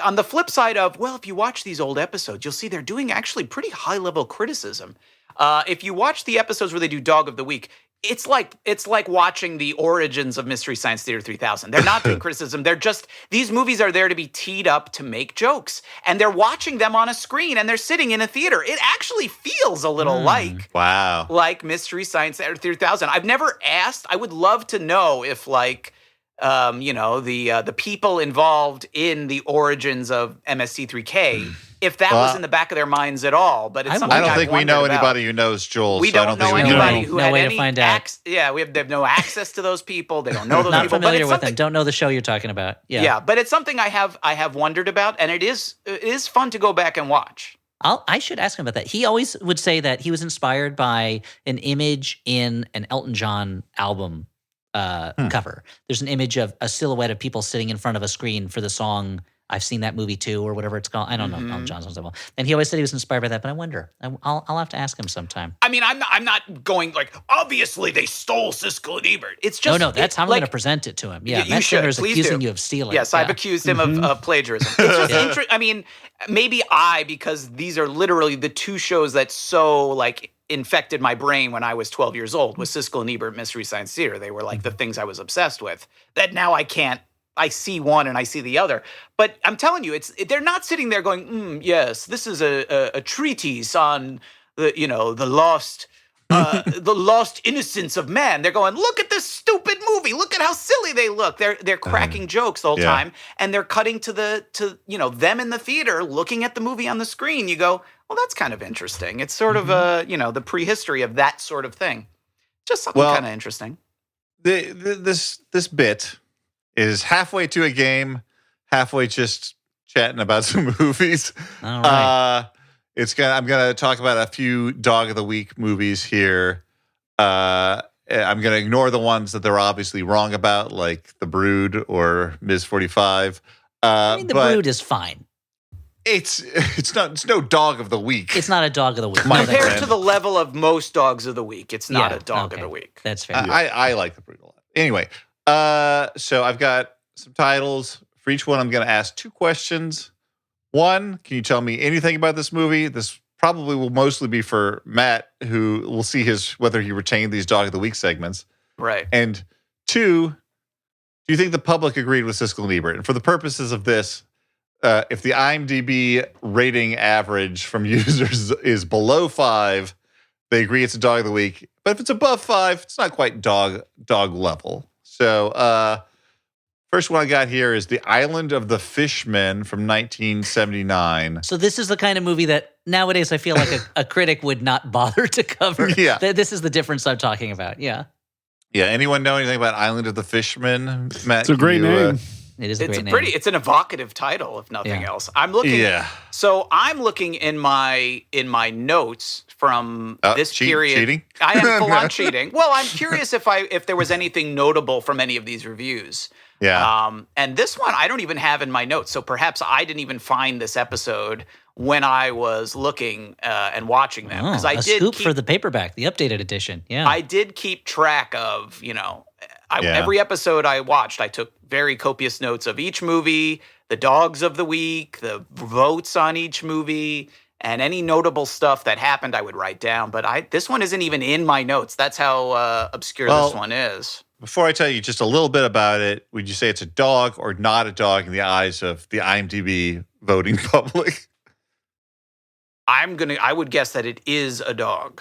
on the flip side of, well, if you watch these old episodes, you'll see they're doing actually pretty high-level criticism. If you watch the episodes where they do Dog of the Week, it's like watching the origins of Mystery Science Theater 3000. They're not doing criticism. They're just, these movies are there to be teed up to make jokes. And they're watching them on a screen and they're sitting in a theater. It actually feels a little like Mystery Science Theater 3000. I've never asked. I would love to know if the people involved in the origins of MST3K, if that was in the back of their minds at all. But it's something I don't think we know anybody who knows Joel. We don't know anybody who had any access. Yeah, they have no access to those people. They don't know those Not people. familiar with them. Don't know the show you're talking about. Yeah, but it's something I have wondered about, and it is fun to go back and watch. I should ask him about that. He always would say that he was inspired by an image in an Elton John album cover. There's an image of a silhouette of people sitting in front of a screen for the song I've Seen That Movie Too, or whatever it's called. I don't know Elton John's songs that well. And he always said he was inspired by that, but I wonder. I'll have to ask him sometime. I mean, I'm not going like, obviously they stole Siskel and Ebert. It's just no. That's how I'm going to present it to him. Yeah, you should. Is accusing you of stealing. Yes, I've accused him of plagiarism. It's just interesting. I mean, maybe because these are literally the 2 shows that so infected my brain when I was 12 years old with Siskel and Ebert Mystery Science Theater. They were like the things I was obsessed with. That now I can't. I see one and I see the other. But I'm telling you, they're not sitting there going, yes, this is a treatise on the lost the lost innocence of man. They're going, look at this stupid movie. Look at how silly they look. They're cracking jokes the whole time, and they're cutting to them in the theater looking at the movie on the screen. You go, well, that's kind of interesting. It's sort of the prehistory of that sort of thing. Just something kind of interesting. This bit is halfway to a game, halfway just chatting about some movies. All right. I'm gonna talk about a few Dog of the Week movies here. I'm gonna ignore the ones that they're obviously wrong about, like The Brood or Ms. 45. The Brood is fine. It's no Dog of the Week. It's not a Dog of the Week. Compared to the level of most Dogs of the Week, it's not a Dog of the Week. That's fair. I like The Brood a lot. Anyway. So I've got some titles. For each one, I'm going to ask 2 questions. 1, can you tell me anything about this movie? This probably will mostly be for Matt, who will see whether he retained these Dog of the Week segments. Right. And 2, do you think the public agreed with Siskel and Ebert? And for the purposes of this, if the IMDb rating average from users is below 5, they agree it's a Dog of the Week. But if it's above 5, it's not quite dog level. So, first one I got here is The Island of the Fishmen from 1979. So this is the kind of movie that nowadays I feel like a critic would not bother to cover. Yeah. This is the difference I'm talking about. Yeah. Yeah. Anyone know anything about Island of the Fishmen? Matt, It's a great name. It is a great name. It's an evocative title, if nothing Yeah. else. I'm looking. Yeah. So I'm looking in my notes from this period. Cheating? I am full on cheating. Well, I'm curious if there was anything notable from any of these reviews. Yeah. And this one I don't even have in my notes. So perhaps I didn't even find this episode when I was looking and watching them, because I a did scoop for the paperback, the updated edition. Yeah. I did keep track of, every episode I watched, I took very copious notes of each movie, the dogs of the week, the votes on each movie, and any notable stuff that happened I would write down. But this one isn't even in my notes. That's how obscure this one is. Before I tell you just a little bit about it, would you say it's a dog or not a dog in the eyes of the IMDb voting public? I would guess that it is a dog.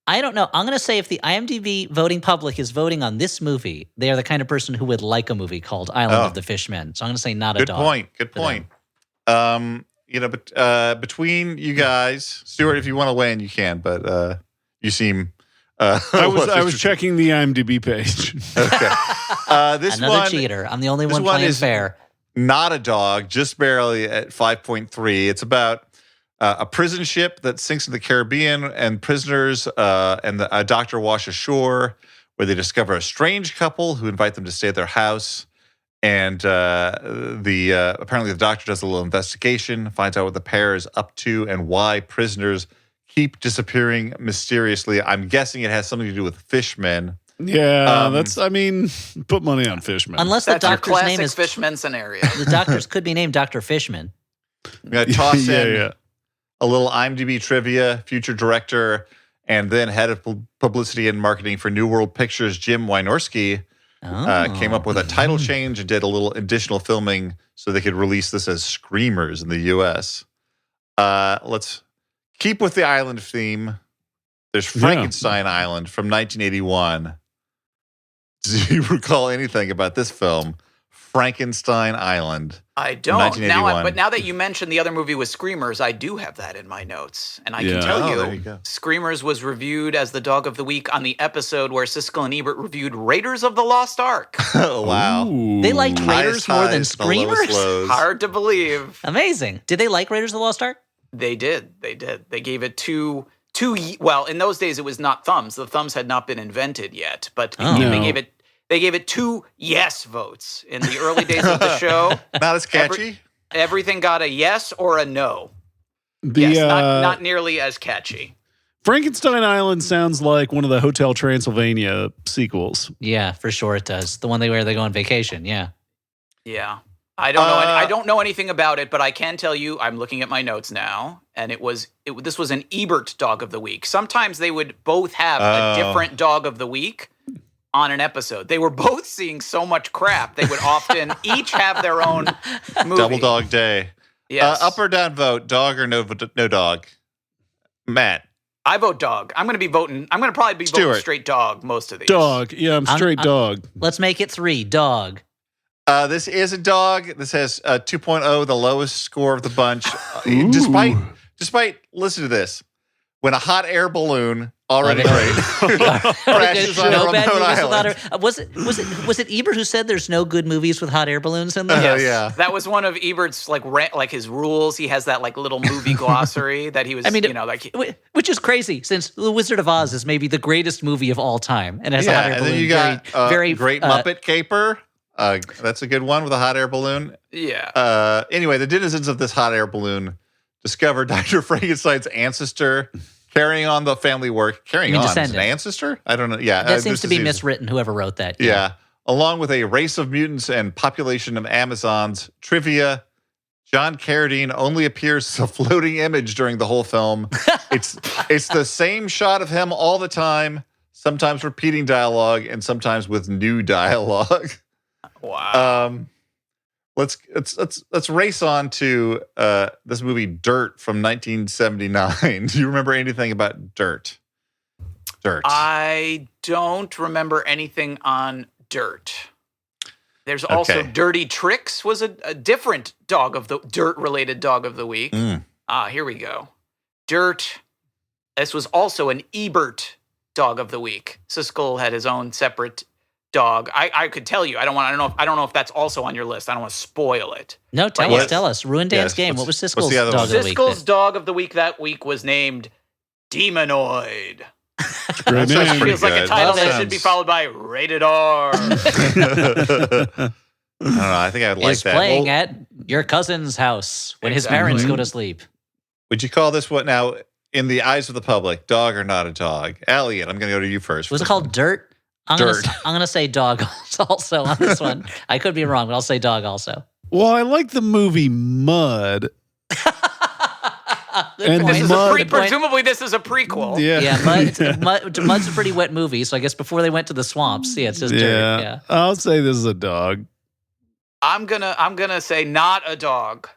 I don't know. I'm going to say if the IMDb voting public is voting on this movie, they are the kind of person who would like a movie called Island of the Fishmen. So I'm going to say not a dog. Good point. But between you guys, Stuart, if you want to weigh in, you can. But you seem. I was checking the IMDb page. Okay. This Another one, cheater. I'm the only one playing fair. Not a dog, just barely at 5.3. It's about a prison ship that sinks in the Caribbean, and prisoners and a doctor wash ashore, where they discover a strange couple who invite them to stay at their house. And apparently the doctor does a little investigation, finds out what the pair is up to and why prisoners keep disappearing mysteriously. I'm guessing it has something to do with fishmen. Yeah, put money on Fishman. Unless the That's your doctor's name classic is Fishman scenario. The doctors could be named Dr. Fishman. I'm going to toss in yeah. a little IMDb trivia. Future director and then head of publicity and marketing for New World Pictures, Jim Wynorski, came up with a title change and did a little additional filming so they could release this as Screamers in the U.S. Let's keep with the island theme. There's Frankenstein Island from 1981. Do you recall anything about this film, Frankenstein Island? I don't. 1981. But now that you mentioned the other movie was Screamers, I do have that in my notes. And I can tell there you go. Screamers was reviewed as the dog of the week on the episode where Siskel and Ebert reviewed Raiders of the Lost Ark. Oh, wow. Ooh. They liked Raiders more than Highs, the lowest Screamers? lows. Hard to believe. Amazing. Did they like Raiders of the Lost Ark? They did. They gave it two. Well, in those days it was not thumbs. The thumbs had not been invented yet. But they gave it 2 yes votes in the early days of the show. Not as catchy? Everything got a yes or a no. The, not nearly as catchy. Frankenstein Island sounds like one of the Hotel Transylvania sequels. Yeah, for sure it does. The one where they go on vacation, yeah. Yeah. I don't know. I don't know anything about it, but I can tell you. I'm looking at my notes now, and this was an Ebert Dog of the Week. Sometimes they would both have a different Dog of the Week on an episode. They were both seeing so much crap. They would often each have their own movie. Double dog day. Yes. Up or down vote, dog or no dog? Matt. I vote dog. I'm going to probably be voting Stuart. straight dog most of these. Dog. Yeah, I'm straight dog. Let's make it 3, dog. This is a dog. This has 2.0, the lowest score of the bunch. Despite, listen to this. When a hot air balloon already crashes on No a bad remote movies with hot island. air. Was it Ebert who said there's no good movies with hot air balloons in them? Oh, yeah. That was one of Ebert's like his rules. He has that like little movie glossary that he was, which is crazy since The Wizard of Oz is maybe the greatest movie of all time and has a hot air and balloon. then you got very Great Muppet Caper. That's a good one with a hot air balloon. Yeah. Anyway, the denizens of this hot air balloon discover Dr. Frankenstein's ancestor carrying on the family work. Carrying on? Is it an ancestor? I don't know. Yeah. That seems to be miswritten, whoever wrote that. Yeah. Along with a race of mutants and population of Amazons. Trivia. John Carradine only appears as a floating image during the whole film. It's the same shot of him all the time, sometimes repeating dialogue and sometimes with new dialogue. Wow. Let's race on to this movie Dirt from 1979. Do you remember anything about Dirt? I don't remember anything on Dirt. There's also Dirty Tricks was a different Dirt-related dog of the week. Here we go. Dirt. This was also an Ebert Dog of the Week. Siskel had his own separate dog. I could tell you. I don't know if that's also on your list. I don't want to spoil it. No, tell us. Ruin Dan's game. What was Siskel's the other dog one? of the week? Siskel's dog of the week that week was named Demonoid. Great name. Feels like a title that should be followed by Rated R. I don't know. I think I would like Is that. playing at your cousin's house when his parents go to sleep. Would you call this what now, in the eyes of the public, dog or not a dog? Elliot, I'm going to go to you first. Was it called Dirt? I'm going to say dog also on this one. I could be wrong, but I'll say dog also. Well, I like the movie Mud. Good point. Presumably, this is a prequel. Yeah, Mud's a pretty wet movie, so I guess before they went to the swamps, it's just dirt. Yeah, I'll say this is a dog. I'm gonna say not a dog.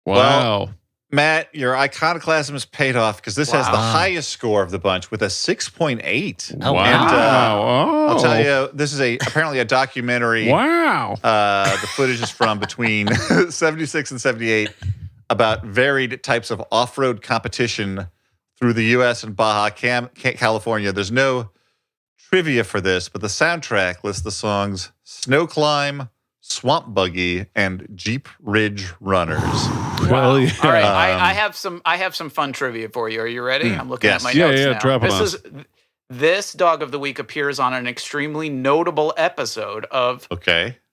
Wow. Well, Matt, your iconoclasm has paid off because this has the highest score of the bunch with a 6.8. Oh, wow. And Oh. I'll tell you, this is apparently a documentary. Wow. The footage is from between 76 and 78 about varied types of off-road competition through the U.S. and Baja California. There's no trivia for this, but the soundtrack lists the songs Snow Climb, Swamp Buggy, and Jeep Ridge Runners. Well, yeah. All right, I have some fun trivia for you. Are you ready? I'm looking at my notes now. Drop it on. This dog of the week appears on an extremely notable episode of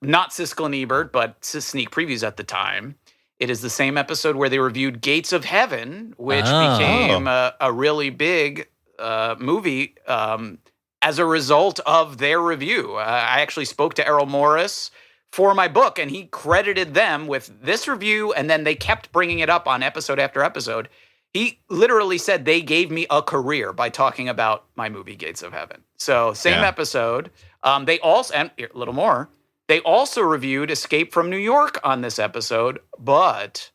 not Siskel and Ebert, but sneak previews at the time. It is the same episode where they reviewed Gates of Heaven, which became a really big movie as a result of their review. I actually spoke to Errol Morris for my book, and he credited them with this review, and then they kept bringing it up on episode after episode. He literally said they gave me a career by talking about my movie Gates of Heaven. So same episode. They also, and a little more, they also reviewed Escape from New York on this episode, but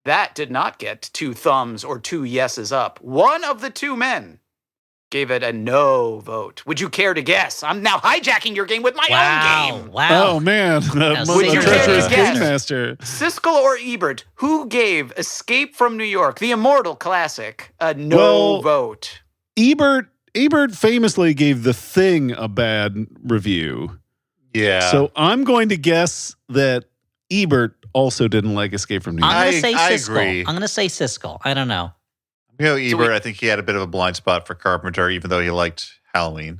that did not get 2 thumbs or 2 yeses up. One of the 2 men gave it a no vote. Would you care to guess? I'm now hijacking your game with my own game. Wow. Oh, man. Would you care to guess? Master. Siskel or Ebert, who gave Escape from New York, the immortal classic, a no vote? Ebert famously gave The Thing a bad review. Yeah. So I'm going to guess that Ebert also didn't like Escape from New York. I'm going to say I Siskel. agree. I'm going to say Siskel. I don't know. Ebert, I think he had a bit of a blind spot for Carpenter, even though he liked Halloween.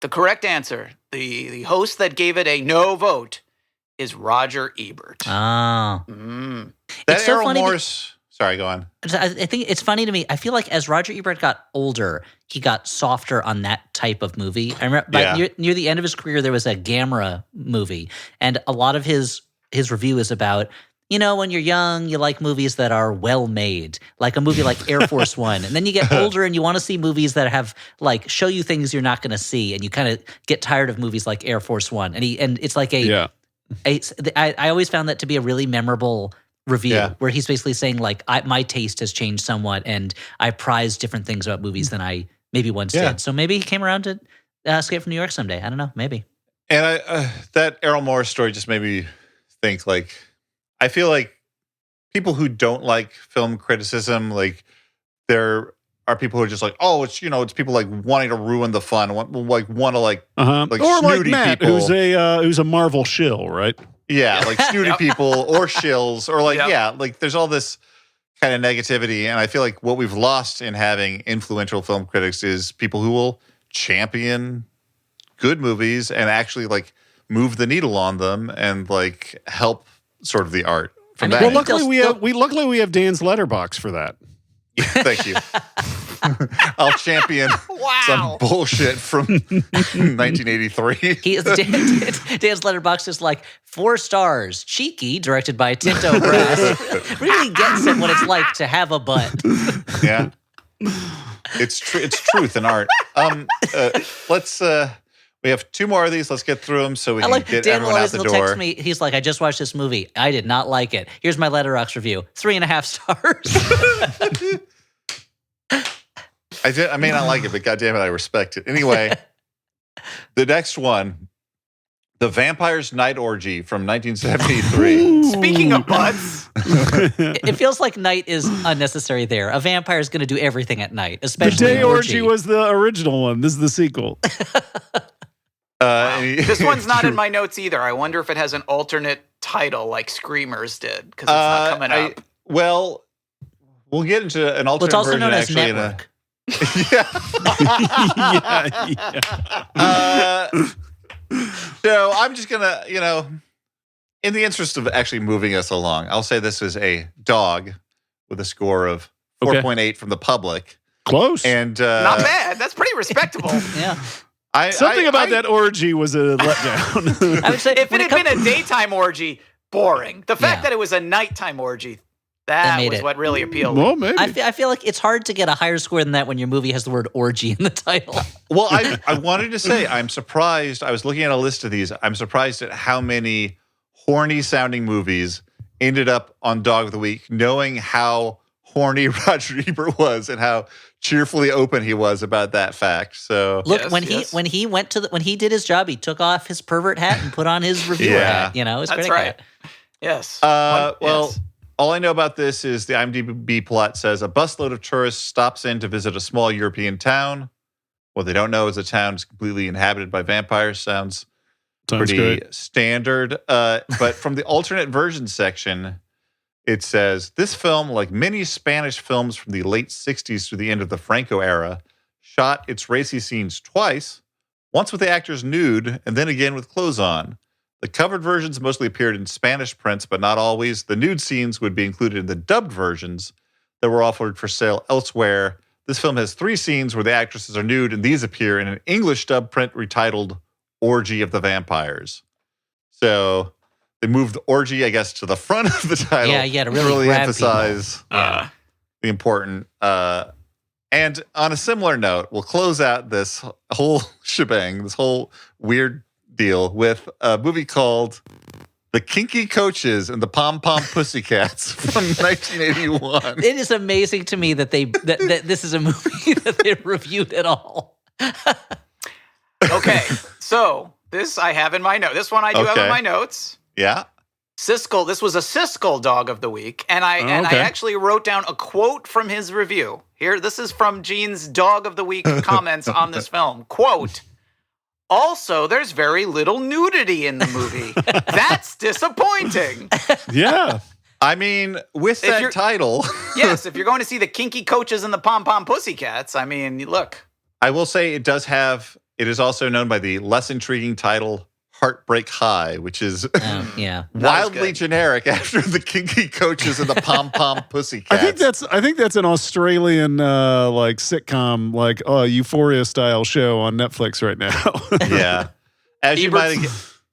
The correct answer, the host that gave it a no vote, is Roger Ebert. Oh. That It's so Errol funny Morris. Sorry, go on. I think it's funny to me. I feel like as Roger Ebert got older, he got softer on that type of movie. I remember near the end of his career, there was a Gamera movie, and a lot of his review is about, when you're young, you like movies that are well made, like a movie like Air Force One, and then you get older and you want to see movies that have show you things you're not going to see, and you kind of get tired of movies like Air Force One, and it's like I always found that to be a really memorable review where he's basically saying my taste has changed somewhat and I prize different things about movies than I maybe once did. So maybe he came around to Escape from New York someday. I don't know, maybe. And that Errol Morris story just made me think I feel like people who don't like film criticism, there are people who are just it's people wanting to ruin the fun, want to or snooty Matt, people. who's a Marvel shill, right? Yeah, snooty people or shills or there's all this kind of negativity. And I feel like what we've lost in having influential film critics is people who will champion good movies and actually move the needle on them and help sort of the art from that. Well, luckily we have Dan's letterbox for that. Thank you. I'll champion some bullshit from 1983. Dan's letterbox is 4 stars. Cheeky, directed by Tinto Brass. Really gets it what it's like to have a butt. Yeah. It's truth in art. Let's we have 2 more of these. Let's get through them so we can get Dan everyone out the door. Text me. He's like, I just watched this movie. I did not like it. Here's my Letterboxd review. 3.5 stars. I may not like it, but goddamn it, I respect it. Anyway, the next one, The Vampire's Night Orgy from 1973. Speaking of butts. It feels like night is unnecessary there. A vampire is going to do everything at night, especially The Day Orgy was the original one. This is the sequel. This one's not in my notes either. I wonder if it has an alternate title like Screamers did, because it's not coming up. Well, we'll get into an alternate Well, it's also version known as actually Network. So I'm just gonna, in the interest of actually moving us along, I'll say this is a dog with a score of 4.8 from the public. Close. And Not bad. That's pretty respectable. Yeah. Something about that orgy was a letdown. I would say If it had been a daytime orgy, boring. The fact that it was a nighttime orgy, that made was it. what really appealed. Well, maybe. I feel like it's hard to get a higher score than that when your movie has the word orgy in the title. Well, I wanted to say I'm surprised. I was looking at a list of these. I'm surprised at how many horny-sounding movies ended up on Dog of the Week, knowing how horny Roger Ebert was and how cheerfully open he was about that fact. So Look, Yes, when yes. he went to when he did his job, he took off his pervert hat and put on his reviewer Yeah. hat. His That's credit right. card. Yes. well, Yes. all I know about this is the IMDb plot says a busload of tourists stops in to visit a small European town. What they don't know is the town is completely inhabited by vampires. Sounds pretty great. standard. But from the alternate version section, it says, this film, like many Spanish films from the late 60s to the end of the Franco era, shot its racy scenes twice, once with the actors nude and then again with clothes on. The covered versions mostly appeared in Spanish prints, but not always. The nude scenes would be included in the dubbed versions that were offered for sale elsewhere. This film has 3 scenes where the actresses are nude, and these appear in an English dub print retitled Orgy of the Vampires. So they moved the orgy, I guess, to the front of the title. Yeah, to really grab emphasize Yeah. the important. And on a similar note, we'll close out this whole shebang, this whole weird deal with a movie called The Kinky Coaches and the Pom Pom Pussycats from 1981. It is amazing to me that that this is a movie that they reviewed at all. Okay. So this I have in my note. This one I do have in Okay. my notes. Yeah. Siskel. This was a Siskel Dog of the Week, and I okay. actually wrote down a quote from his review. Here, this is from Gene's Dog of the Week comments on this film. Quote: also, there's very little nudity in the movie. That's disappointing. Yeah. I mean, with If that you're- title, Yes, if you're going to see the Kinky Coaches and the Pom Pom Pussycats, I mean, look. I will say it is also known by the less intriguing title Heartbreak High, which is Yeah. wildly good. generic after the Kinky Coaches and the Pom Pom Pussycats. I think that's an Australian like sitcom, like Euphoria style show on Netflix right now. Yeah. As you might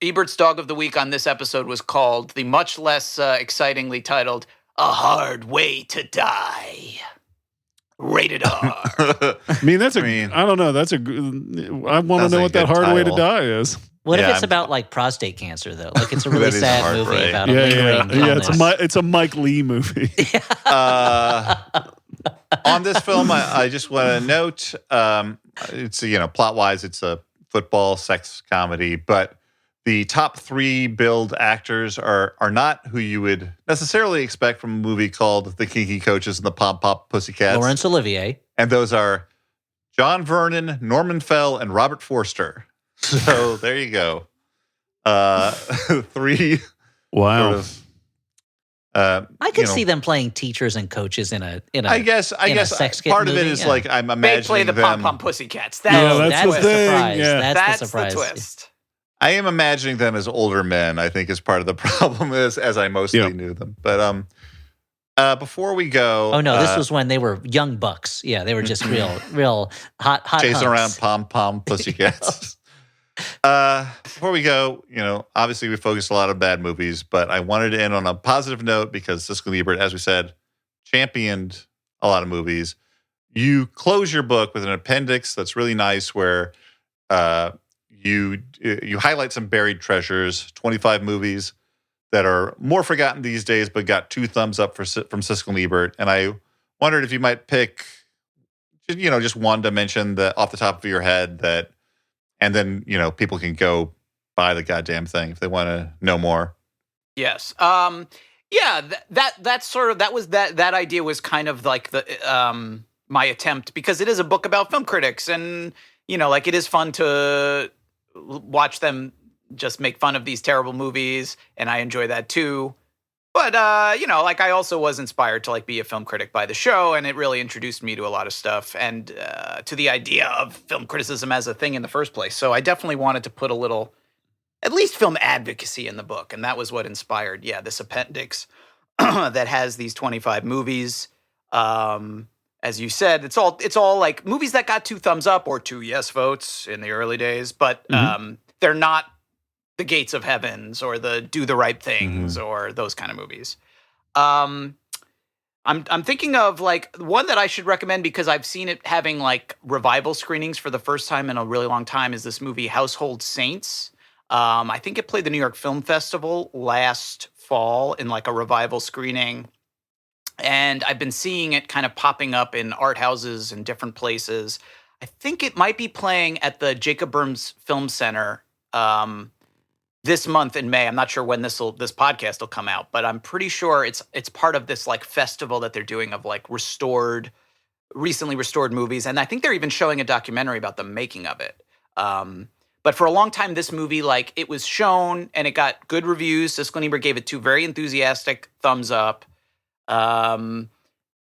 Ebert's Dog of the Week on this episode was called the much less excitingly titled A Hard Way to Die. Rated R. I mean, I don't know. I want to Sounds know like what a that good hard way to title. die is. What Yeah, if it's I'm- about like prostate cancer though? Like it's a really That is sad hard, movie right? about a Yeah. lingering illness. It's a Mike Lee movie. On this film, I just want to note, it's plot wise, it's a football sex comedy, but the top 3 billed actors are not who you would necessarily expect from a movie called The Kinky Coaches and the Pom Pom Pussycats. Laurence Olivier. And those are John Vernon, Norman Fell, and Robert Forster. So there you go. 3 Wow. sort of. I could see them playing teachers and coaches in a. I guess sex kid part of it movie, is yeah. like I'm They imagining play the them. Pom Pom Pussycats. Yeah, That's, that's the the twist. thing. surprise. Yeah. That's That's the surprise. twist. I am imagining them as older men, I think is part of the problem as I mostly Yeah. knew them. But before we go, Oh no, this was when they were young bucks. Yeah, they were just real hot chasing hunks. around Pom Pom Pussycats. Before we go, obviously we focused a lot on bad movies, but I wanted to end on a positive note because Siskel Ebert, as we said, championed a lot of movies. You close your book with an appendix that's really nice where you highlight some buried treasures, 25 movies that are more forgotten these days, but got 2 thumbs up from Siskel Ebert. And I wondered if you might pick, just one to mention that off the top of your head that, and then, people can go buy the goddamn thing if they want to know more. Yes. Yeah. That idea was kind of like the my attempt, because it is a book about film critics, and like it is fun to watch them just make fun of these terrible movies, and I enjoy that too. But, like I also was inspired to like be a film critic by the show, and it really introduced me to a lot of stuff and to the idea of film criticism as a thing in the first place. So I definitely wanted to put a little, at least film advocacy in the book. And that was what inspired, this appendix that has these 25 movies. As you said, it's all like movies that got 2 thumbs up or 2 yes votes in the early days, but they're not the Gates of Heavens or the Do the Right Things or those kind of movies. I'm thinking of like one that I should recommend because I've seen it having like revival screenings for the first time in a really long time is this movie Household Saints. I think it played the New York Film Festival last fall in like a revival screening. And I've been seeing it kind of popping up in art houses and different places. I think it might be playing at the Jacob Burns Film Center this month in May. I'm not sure when this podcast will come out, but I'm pretty sure it's part of this like festival that they're doing of like recently restored movies. And I think they're even showing a documentary about the making of it. But for a long time, this movie, like it was shown and it got good reviews. Siskel and Ebert gave it 2 very enthusiastic thumbs up. And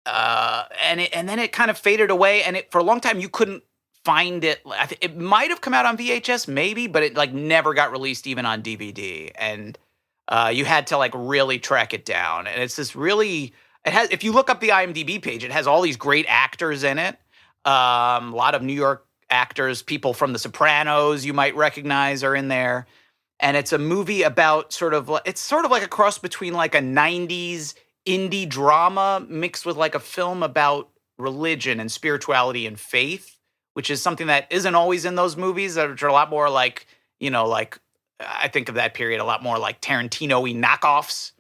then it kind of faded away. And for a long time, you couldn't find it. It might have come out on VHS, maybe, but it like never got released even on DVD. And you had to like really track it down. And it's this really, if you look up the IMDb page, it has all these great actors in it. A lot of New York actors, people from The Sopranos you might recognize are in there. And it's a movie about it's sort of like a cross between like a 90s indie drama mixed with like a film about religion and spirituality and faith, which is something that isn't always in those movies, which are a lot more like, like I think of that period a lot more like Tarantino-y knockoffs.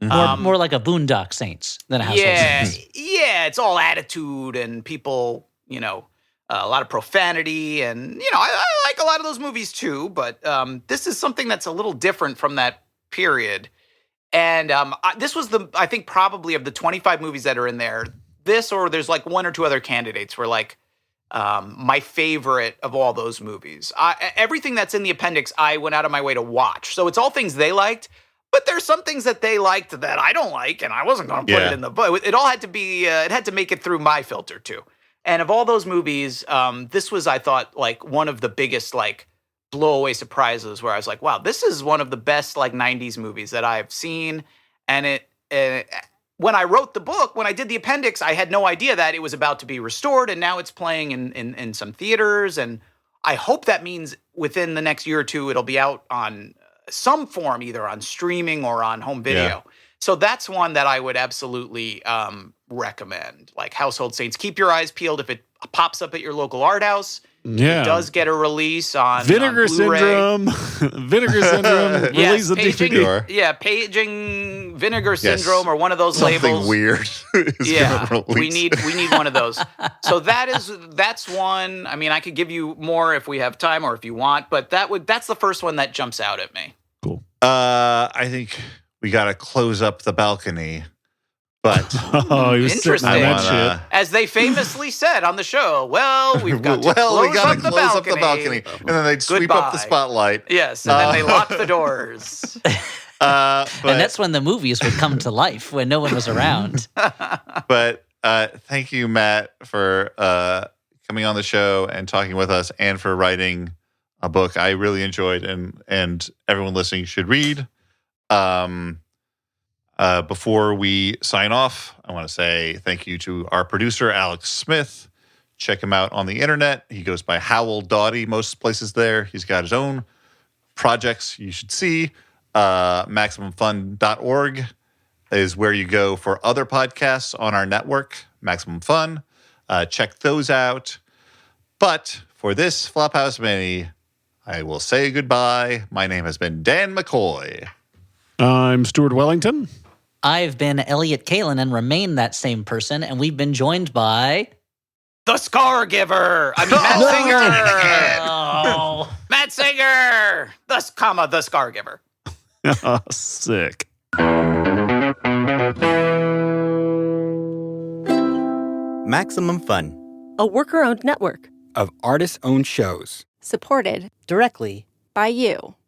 More like a Boondock Saints than a Household Saints. Yeah, it's all attitude and people, a lot of profanity, and I like a lot of those movies too. But this is something that's a little different from that period. And this was I think probably of the 25 movies that are in there, this or there's like 1 or 2 other candidates were like my favorite of all those movies. Everything that's in the appendix, I went out of my way to watch. So it's all things they liked, but there's some things that they liked that I don't like, and I wasn't going to put it in the book. It all had to be, it had to make it through my filter too. And of all those movies, this was, I thought, like one of the biggest like blow-away surprises where I was like, wow, this is one of the best like 90s movies that I've seen. And when I wrote the book, when I did the appendix, I had no idea that it was about to be restored, and now it's playing in some theaters. And I hope that means within the next year or 2, it'll be out on some form, either on streaming or on home video. Yeah. So that's one that I would absolutely recommend. Like Household Saints, keep your eyes peeled if it pops up at your local art house. Yeah. It does get a release on Vinegar Blu-ray. Syndrome. Vinegar Syndrome. Release the DVD. Yeah, paging Vinegar Syndrome or one of those Something labels. weird. We need one of those. So that's one. I mean, I could give you more if we have time or if you want, but that's the first one that jumps out at me. Cool. I think we got to close up the balcony. But he was interesting. As they famously said on the show, we've got to close up the balcony. And then they'd sweep up the spotlight. Yes, and then they lock the doors. And that's when the movies would come to life, when no one was around. But thank you, Matt, for coming on the show and talking with us, and for writing a book I really enjoyed and everyone listening should read. Before we sign off, I want to say thank you to our producer, Alex Smith. Check him out on the internet. He goes by Howell Doughty most places there. He's got his own projects you should see. MaximumFun.org is where you go for other podcasts on our network, Maximum Fun. Check those out. But for this Flophouse Mini, I will say goodbye. My name has been Dan McCoy. I'm Stuart Wellington. I've been Elliot Kalin and remain that same person, and we've been joined by... The Scar Giver! I mean, Matt Singer! Oh. Matt Singer! The Scar Giver. Sick. Maximum Fun. A worker-owned network of artist-owned shows. supported directly by you.